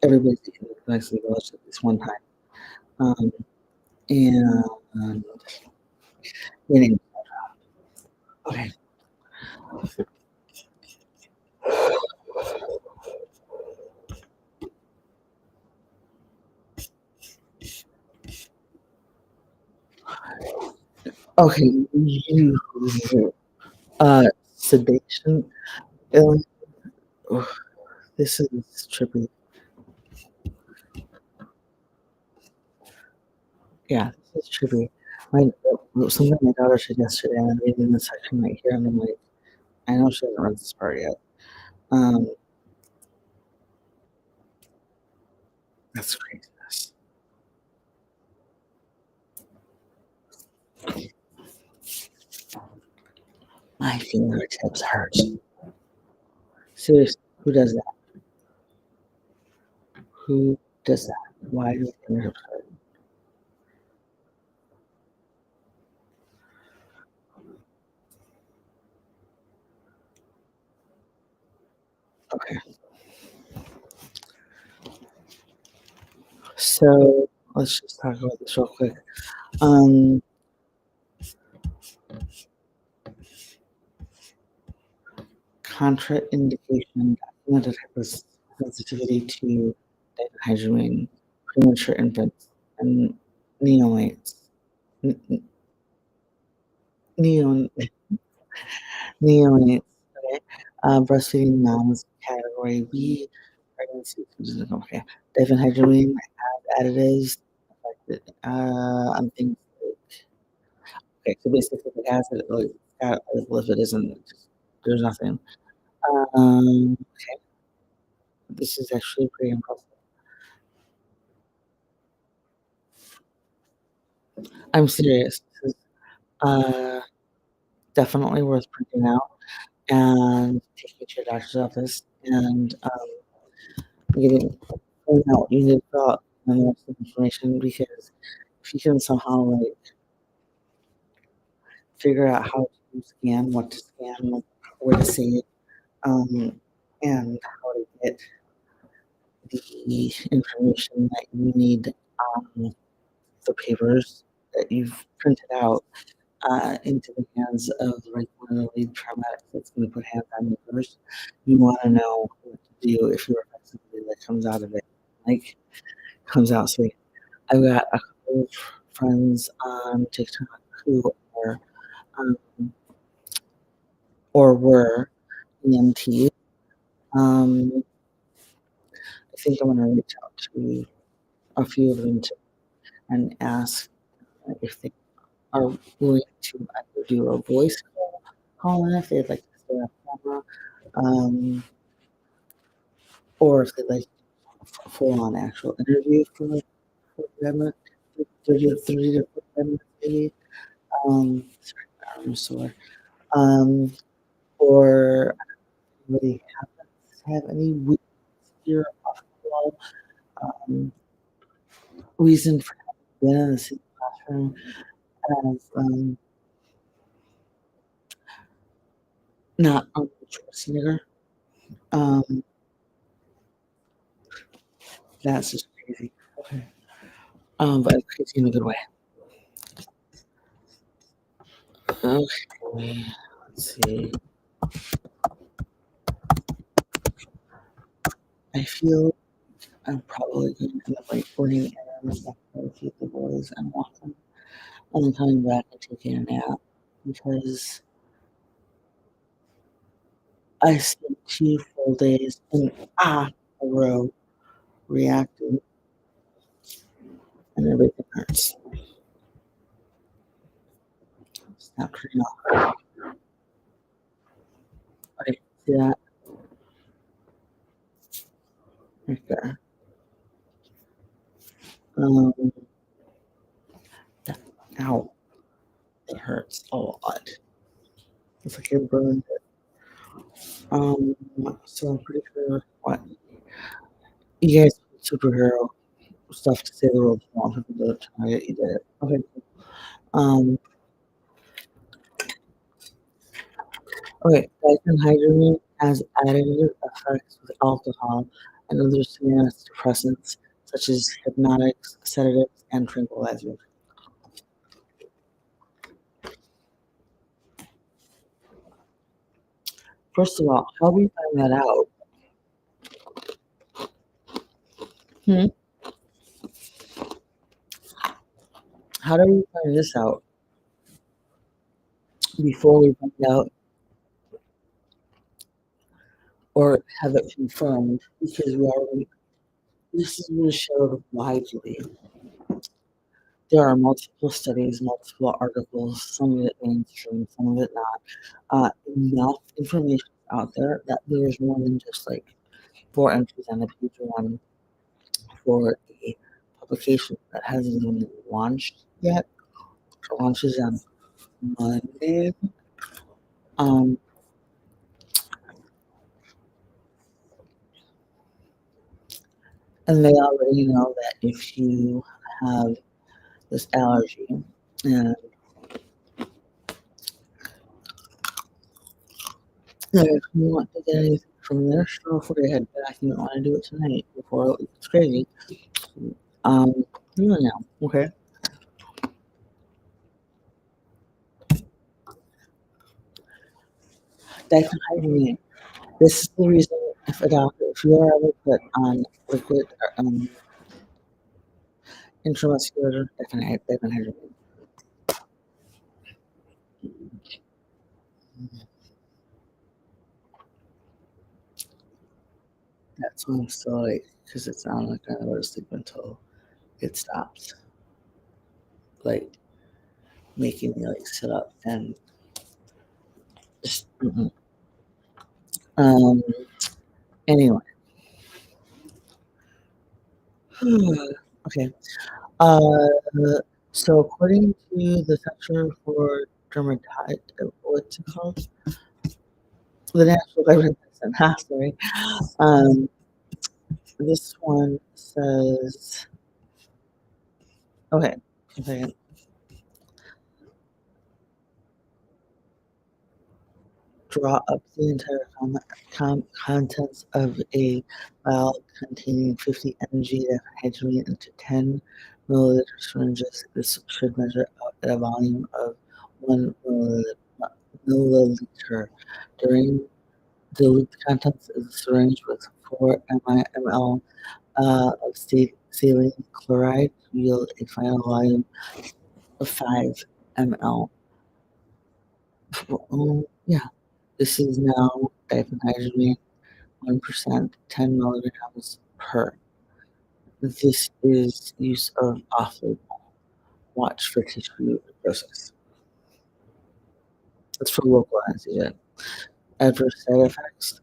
everybody's taking it nicely village at least one time. Um, and winning. Okay. Okay. You, sedation. Um, ugh, this is trippy. Yeah, this is trippy. Something my daughter said yesterday, and I'm reading the section right here, and I'm like, I know she hasn't read this part yet. Um, that's craziness. My fingertips hurt. Seriously, who does that? Who does that? Why do fingertips hurt? Okay, so let's just talk about this real quick. Um, Contraindication documented hypersensitivity to diphenhydramine, premature infants, and neonates. N- n- Neon, neonates, okay? Breastfeeding moms, category B, pregnancy. Okay. Diphenhydramine has additives affected on things like, okay, so basically if it has it, like, it's got, well, if it isn't, there's nothing. Okay, this is actually pretty impressive. I'm serious. This is uh, definitely worth printing out and taking to your doctor's office and getting filling out what you need to fill out and the rest of the information because if you can somehow like figure out how to scan, what to scan, like, where to save, and how to get the information that you need, the papers that you've printed out into the hands of like one of the lead paramedics that's going to put hands on you first. You want to know what to do if you're somebody that comes out of it, like comes out sweet. I've got a couple of friends on TikTok who are um, or were EMTs. Um, I think I'm going to reach out to a few of them and ask if they are willing to either do a voice call in if they'd like to stay on camera, or if they'd like a full on actual interview for them, 30 to 45 minutes maybe. Sorry, my arm is sore. Um, or really have any weird um, reason for being in the same classroom as not Arnold Schwarzenegger. Um, that's just crazy. Okay. But crazy in a good way. Okay. Let's see. I feel I'm probably going to end up like running errands after a few of the boys and walking, and then coming back and taking a nap because I spent 2 full days in a row reacting, and everything hurts. It's not pretty off. Okay, see that right there. Um, that, ow, it hurts a lot. It's like it burned it. So I'm pretty sure what you guys superhero stuff to say the world want people to try it. You did it. Okay. Um, okay. Diphenhydramine has additive effects with alcohol and other CNS depressants such as hypnotics, sedatives, and tranquilizers. First of all, how do you find that out? Hmm? How do we find this out before we find out or have it confirmed? Because we already, this is been showed widely. There are multiple studies, multiple articles, some of it mainstream, some of it not. Enough information out there that there's more than just like four entries on the page one for a publication that hasn't even launched yet. It launches on Monday. Um, and they already know that if you have this allergy and if you want to get anything from their store before they head back, you don't want to do it tonight before it's crazy. Um, you know, okay. Diphenhydramine. This is the reason if a doctor, if you are ever put on liquid intramuscular diphenhydramine, that's when I'm still like, because it's not like I go to sleep until it stops, like making me like sit up and just. Um. Anyway. Okay. Uh. So according to the Center for Dermatitis, what's it called? The National Government Medicine. Sorry. Um. This one says. Okay. Okay. Draw up the entire contents of a vial containing 50 mg diphenhydramine into 10 milliliter syringes. This should measure out at a volume of 1 milliliter. During dilute the contents of the syringe with 4 ml of saline chloride to yield a final volume of 5 ml. Yeah, this is now diphenhydramine 1%, 10 milligrams per. This is use of off-label. Watch for tissue necrosis. That's for local anesthesia. Adverse side effects.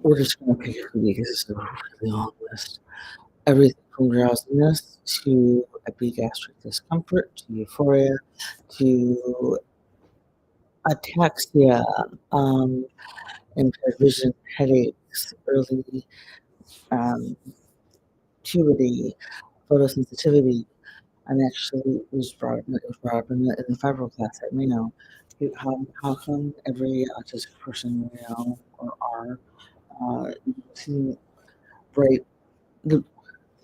We're just going to pick it because it's a really long list. Everything from drowsiness to epigastric discomfort to euphoria to ataxia, impaired vision, headaches, early um, puberty, photosensitivity. And actually, it was brought up in the federal class at Mayo. How come every autistic person we know or are seeing bright the,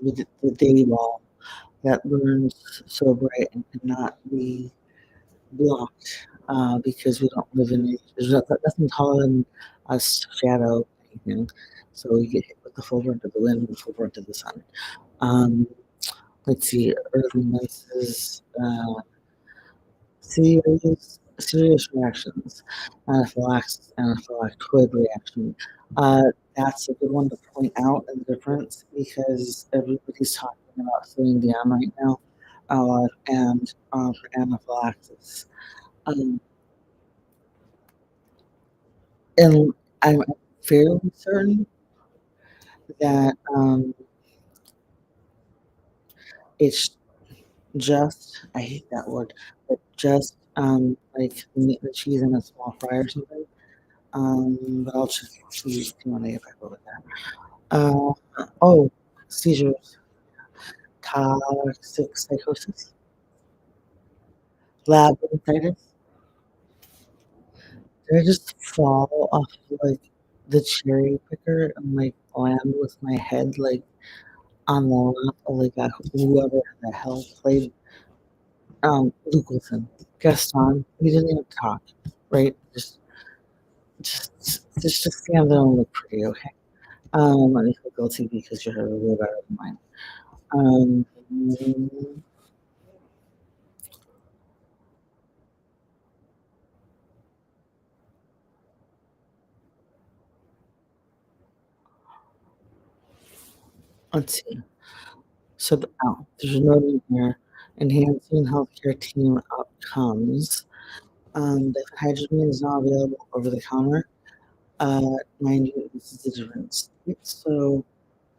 the day ball that burns so bright and cannot be blocked because we don't live in there's nothing taller than us shadow anything. So we get hit with the full brunt of the wind and the full brunt of the sun. Um, let's see, early menses, serious reactions, anaphylactoid reaction. That's a good one to point out the difference because everybody's talking about slowing down right now, and for anaphylaxis. Um, and I'm fairly certain that it's just, I hate that word, but just like the meat and the cheese in a small fry or something. But I'll just see when I get back over there. Oh, seizures, toxic psychosis, labyrinthitis. Did I just fall off of, like the cherry picker and like land with my head like on the lap of like whoever the hell played Luke Wilson, Gaston? He didn't even talk, right? Just just stand there and look pretty, okay? Let me feel guilty because your hair is way better than mine. Um, let's see. So there's a note in here, enhancing healthcare team outcomes. The hydrogen is not available over the counter. Mind you, this is a different state, so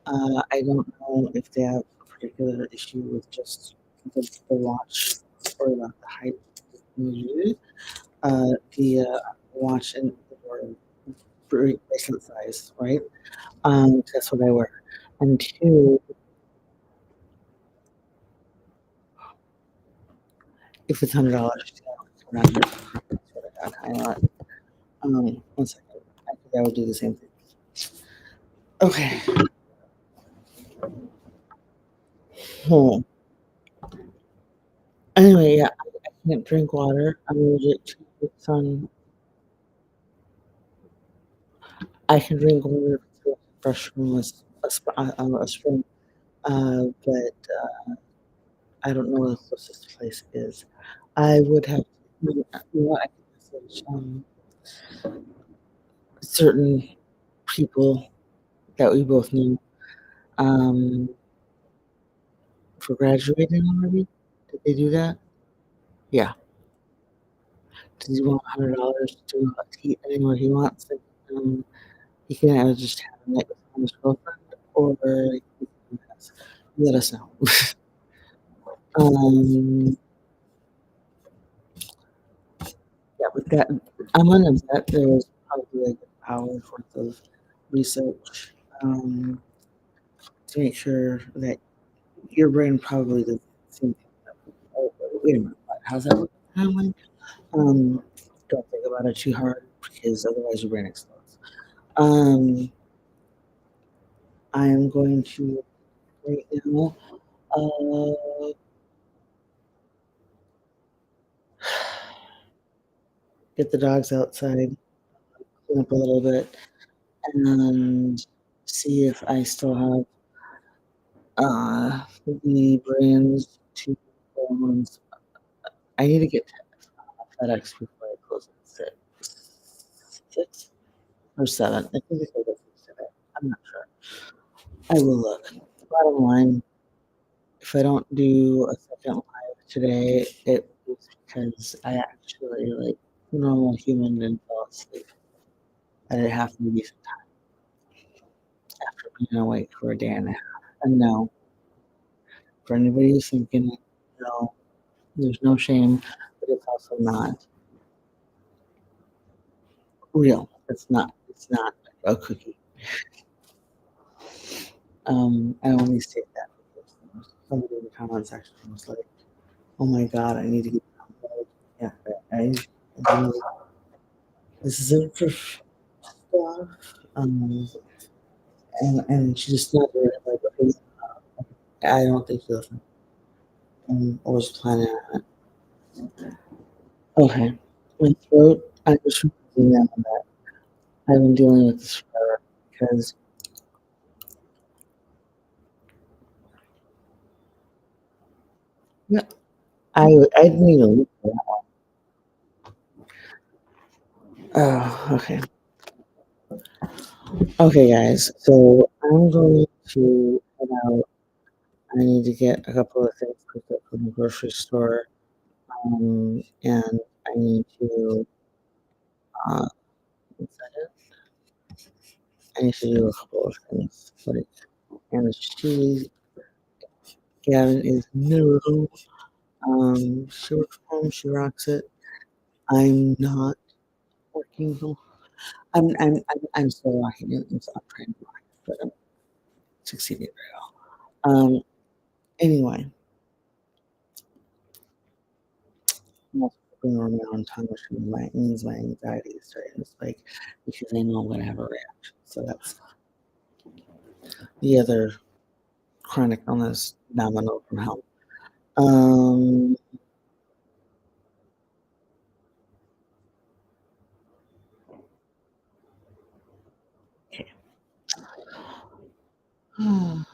I don't know if they have a particular issue with just the watch or the height, the watch and or bracelet size, right? That's what I wear. And two, if it's $100, around here. I swear to God, I know it. 1 second. I think I would do the same thing. Okay. Hmm. Anyway, yeah, I can't drink water. I'm allergic to sun. I can drink water if it's fresh from a spring, but I don't know where the closest place is. I would have to, I can message certain people that we both knew for graduating already. Did they do that? Yeah. Did you want $100 to eat anywhere he wants? And, he can either just have a night with his girlfriend or he can let us know. um, yeah, with that, I'm gonna bet there was probably like an hour's worth of research to make sure that your brain probably does the same thing. Oh, wait a minute, what? How's that work? I'm like, um, don't think about it too hard because otherwise your brain explodes. Um, I am going to right now uh, get the dogs outside, clean up a little bit, and see if I still have the brains to hormones. I need to get FedEx before I close at 6 or 7. I think it's like 6 today. I'm not sure. I will look. Bottom line, if I don't do a second live today, it was because I actually, like normal human, didn't fall asleep. I did have to be some time after being awake for a day and a half. And no, for anybody who's thinking, no, there's no shame, but it's also not real. It's not a cookie. I only say that because somebody in the comment section was like, "Oh my god, I need to get down." Yeah, I this isn't for stuff. Um, and she just not there. Like, okay, I don't think she listened. I was planning on it. Okay, my throat. I just reminding them that I've been dealing with this forever because yeah, I didn't even look for that. Oh, okay. Okay, guys. So I'm going to head out. I need to get a couple of things picked up from the grocery store, and I need to. What's that? I need to do a couple of things. Like, and she, Gavin is no. She works from home. She rocks it. I'm not working from. I'm still rocking it. I'm trying to rock it, but I'm succeeding very well. Anyway, I'm also going around tongue means my anxiety is starting to spike because I know I'm going to have a reaction. So that's the other chronic illness domino from hell. Um, When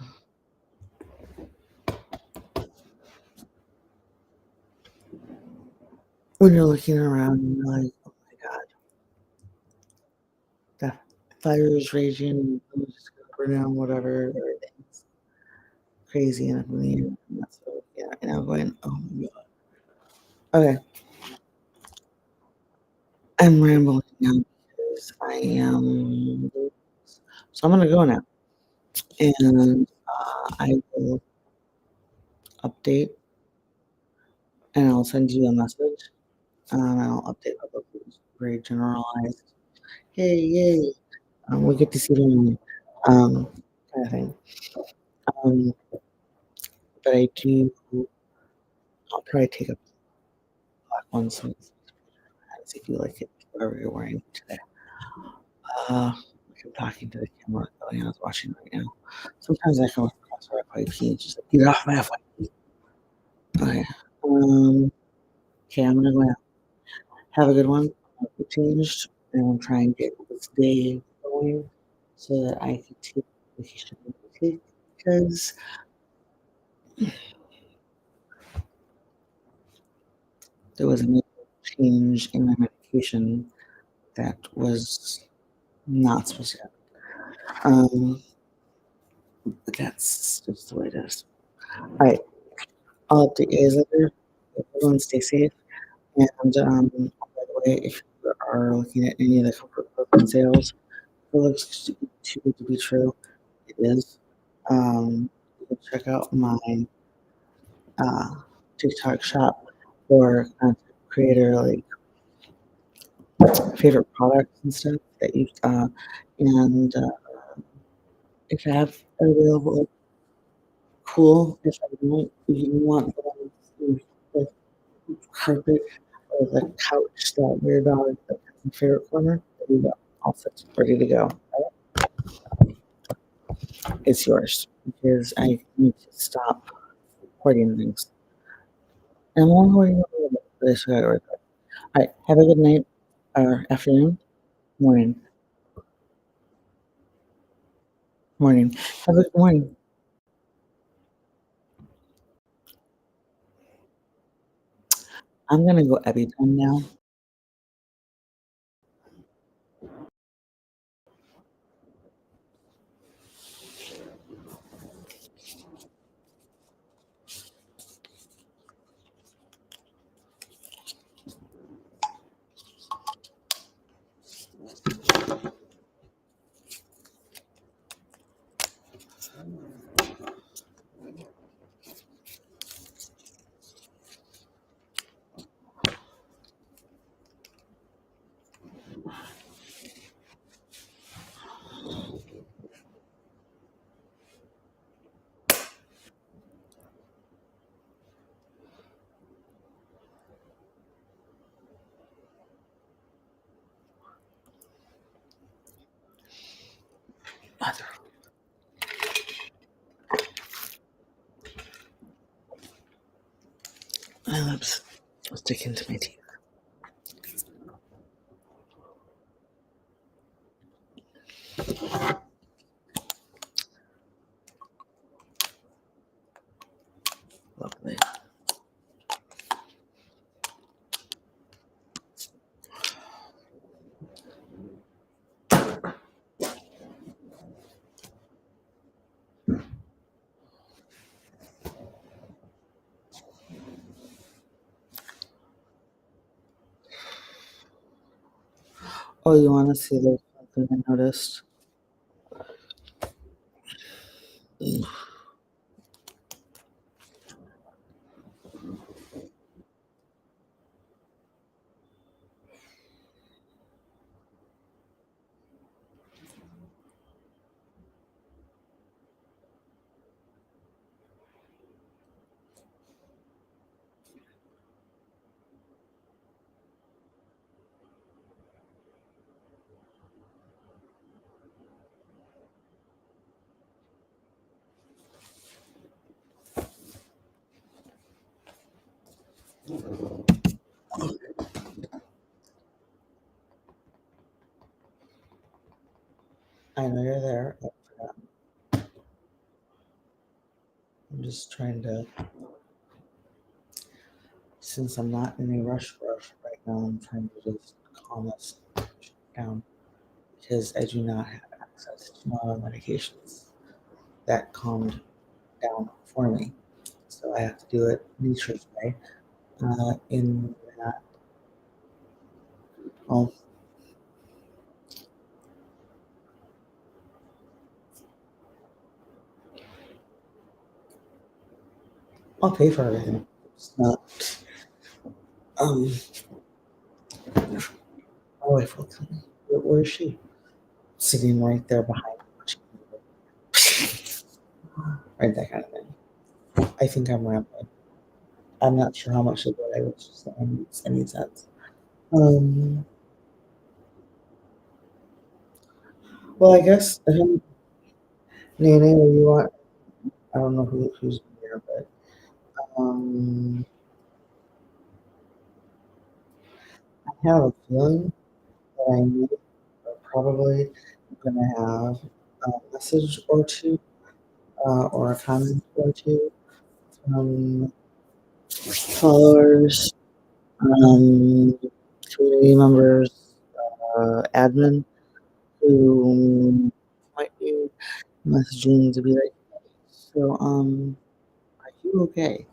you're looking around and you're like, oh my God, the fire is raging, I'm just gonna burn down whatever, everything's crazy and up in the air. And that's what, yeah, and I'm going, oh my God. Okay, I'm rambling now because I am. So I'm gonna go now, and I will update, and I'll send you a message, and I'll update all of these very generalized. Hey, yay! We get to see them, kind of thing. Um, but I do. I'll probably take a black one so as if you like it, whatever you're wearing today. I'm talking to the camera. I was watching right now. Sometimes I come across FYP and just like, get off my FYP. Okay. Okay, I'm gonna go now. Have a good one. I've changed, and I'm trying to get this day going so that I can take vacation because there was a major change in my medication that was not supposed to happen. But that's just the way it is. All right, I'll update you guys later. Everyone stay safe. And by the way, if you are looking at any of the comfort program sales, it looks too good to be true. It is. You can check out my uh, TikTok shop for content creator like favorite products and stuff that you and if I have available, cool. If I don't, you want the carpet or the couch that your dog has in favorite corner, there you go. All set, ready to go. It's yours because I need to stop hoarding things. And I'm only hoarding a little bit, but I still gotta work. All right, have a good night or afternoon, morning, morning. Have a good morning. I'm gonna go Ebby time now. Mother, my lips are sticking to my teeth. Lovely. Oh, you want to see the something I noticed? I know you're there. I forgot. just trying to, since I'm not in a rush right now, I'm trying to just calm this down because I do not have access to my medications that calmed down for me. So I have to do it nature's way. In that, well, I'll pay for everything. It's not, um, my wife will tell me. Where is she? Sitting right there behind me. Right, that kind of thing. I think I'm rambling. I'm not sure how much of what I was just saying makes any sense. Um, well, I guess Nene, what you want? I don't know who's here, but um, I have a feeling that I need probably gonna have a message or two, or a comment or two from followers, um, community members, admin who might be messaging to be like, so, are you okay?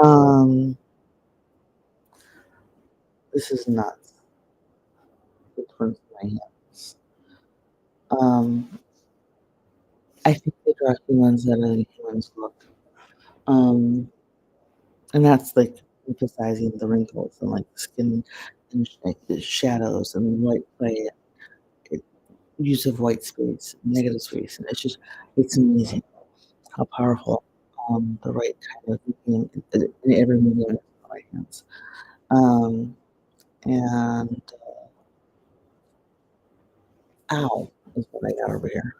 Um, this is nuts. It turns my hands. Um, I think they draw humans that are humans look. Um, and that's like emphasizing the wrinkles and like the skin and like the shadows and white play, use of white space, negative space, and it's amazing how powerful the right kind of movement in every movement of my hands. Um, and ow is what I got over here.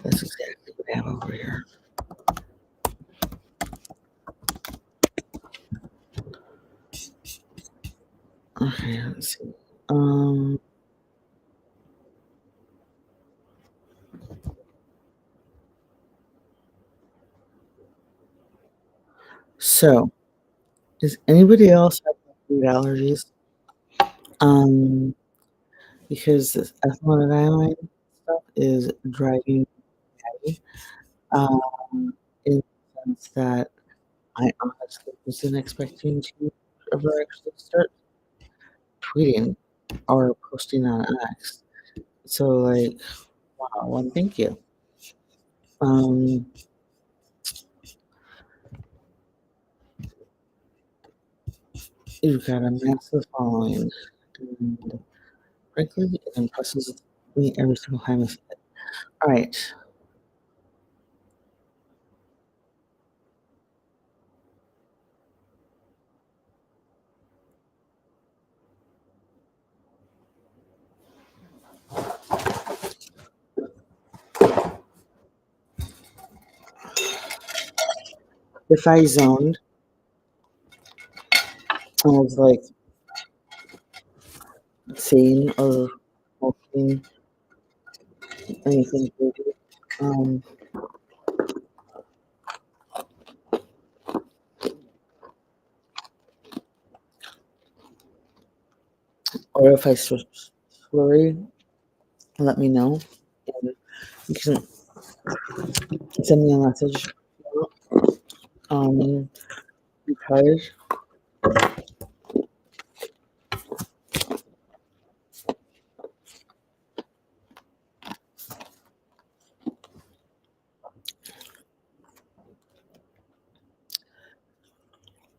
That's exactly what I have over here. Okay, let's see. Um, so does anybody else have food allergies? Um, because this ethylene stuff is driving me batty, in the sense that I honestly wasn't expecting to ever actually start tweeting or posting on X. So like, wow, and thank you. Um, you've got a massive following, and frankly, it impresses me every single time I see it. All right, if I zoned, I was like seeing or smoking anything crazy, um, or if I switch slurry, let me know. And you can send me a message. Um, because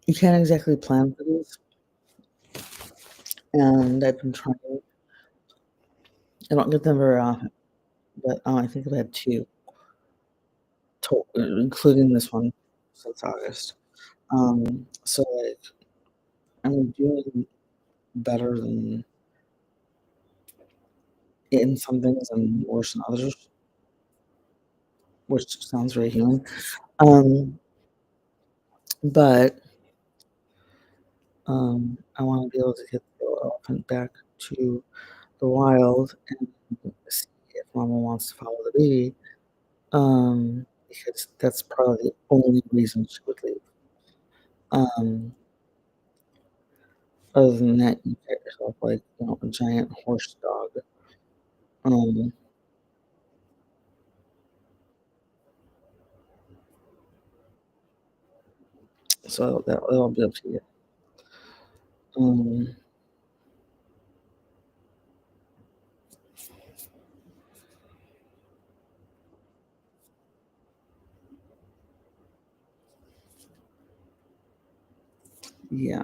you can't exactly plan for these, and I've been trying. I don't get them very often, but I think I've had two, including this one since August. So like I'm doing better than in some things and worse in others, which sounds very human. Um, but I want to be able to get the elephant back to the wild and see if mama wants to follow the baby, because that's probably the only reason she would leave. Um, Other than that, you get yourself, like, a giant horse dog. Um, so that'll be up to you. Um, yeah.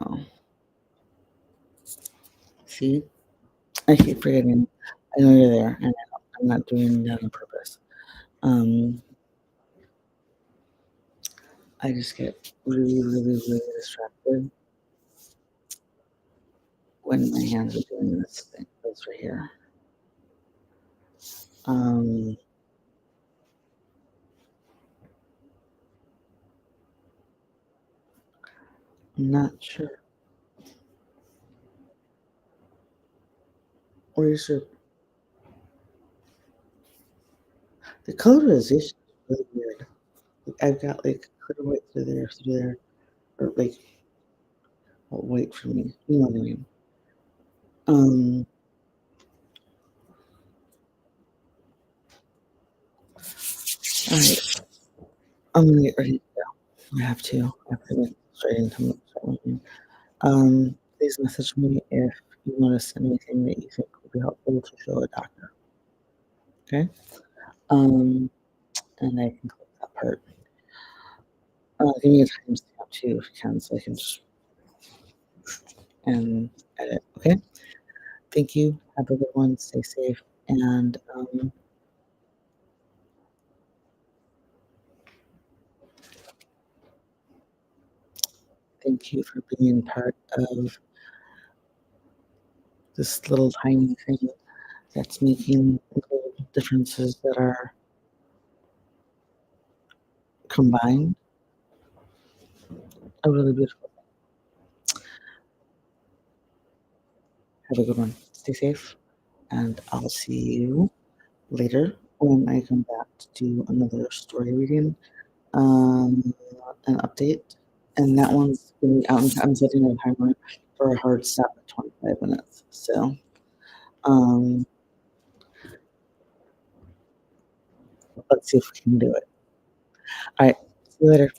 See? I keep forgetting. I know you're there, and I'm not doing that on purpose. Um, I just get really, really, really distracted when my hands are doing this thing. This right here. Um, I'm not sure. Where's your the colorization is really weird. Like, I've got like clear white through there, or like wait for me. You know what I mean? Um, all right. I'm gonna get ready to go. I have to get straight into something. Please message me if you notice anything that you think would be helpful to show a doctor. Okay? Um, and I can click that part. Give me a timestamp too if you can, so I can just and edit. Okay? Thank you. Have a good one. Stay safe. And thank you for being part of this little tiny thing that's making little differences that are combined. A really beautiful. Have a good one. Stay safe. And I'll see you later when I come back to do another story reading, um, an update. And that one's gonna be out. I'm setting a timer for a hard stop at 25 minutes. So, um, let's see if we can do it. All right. See you later.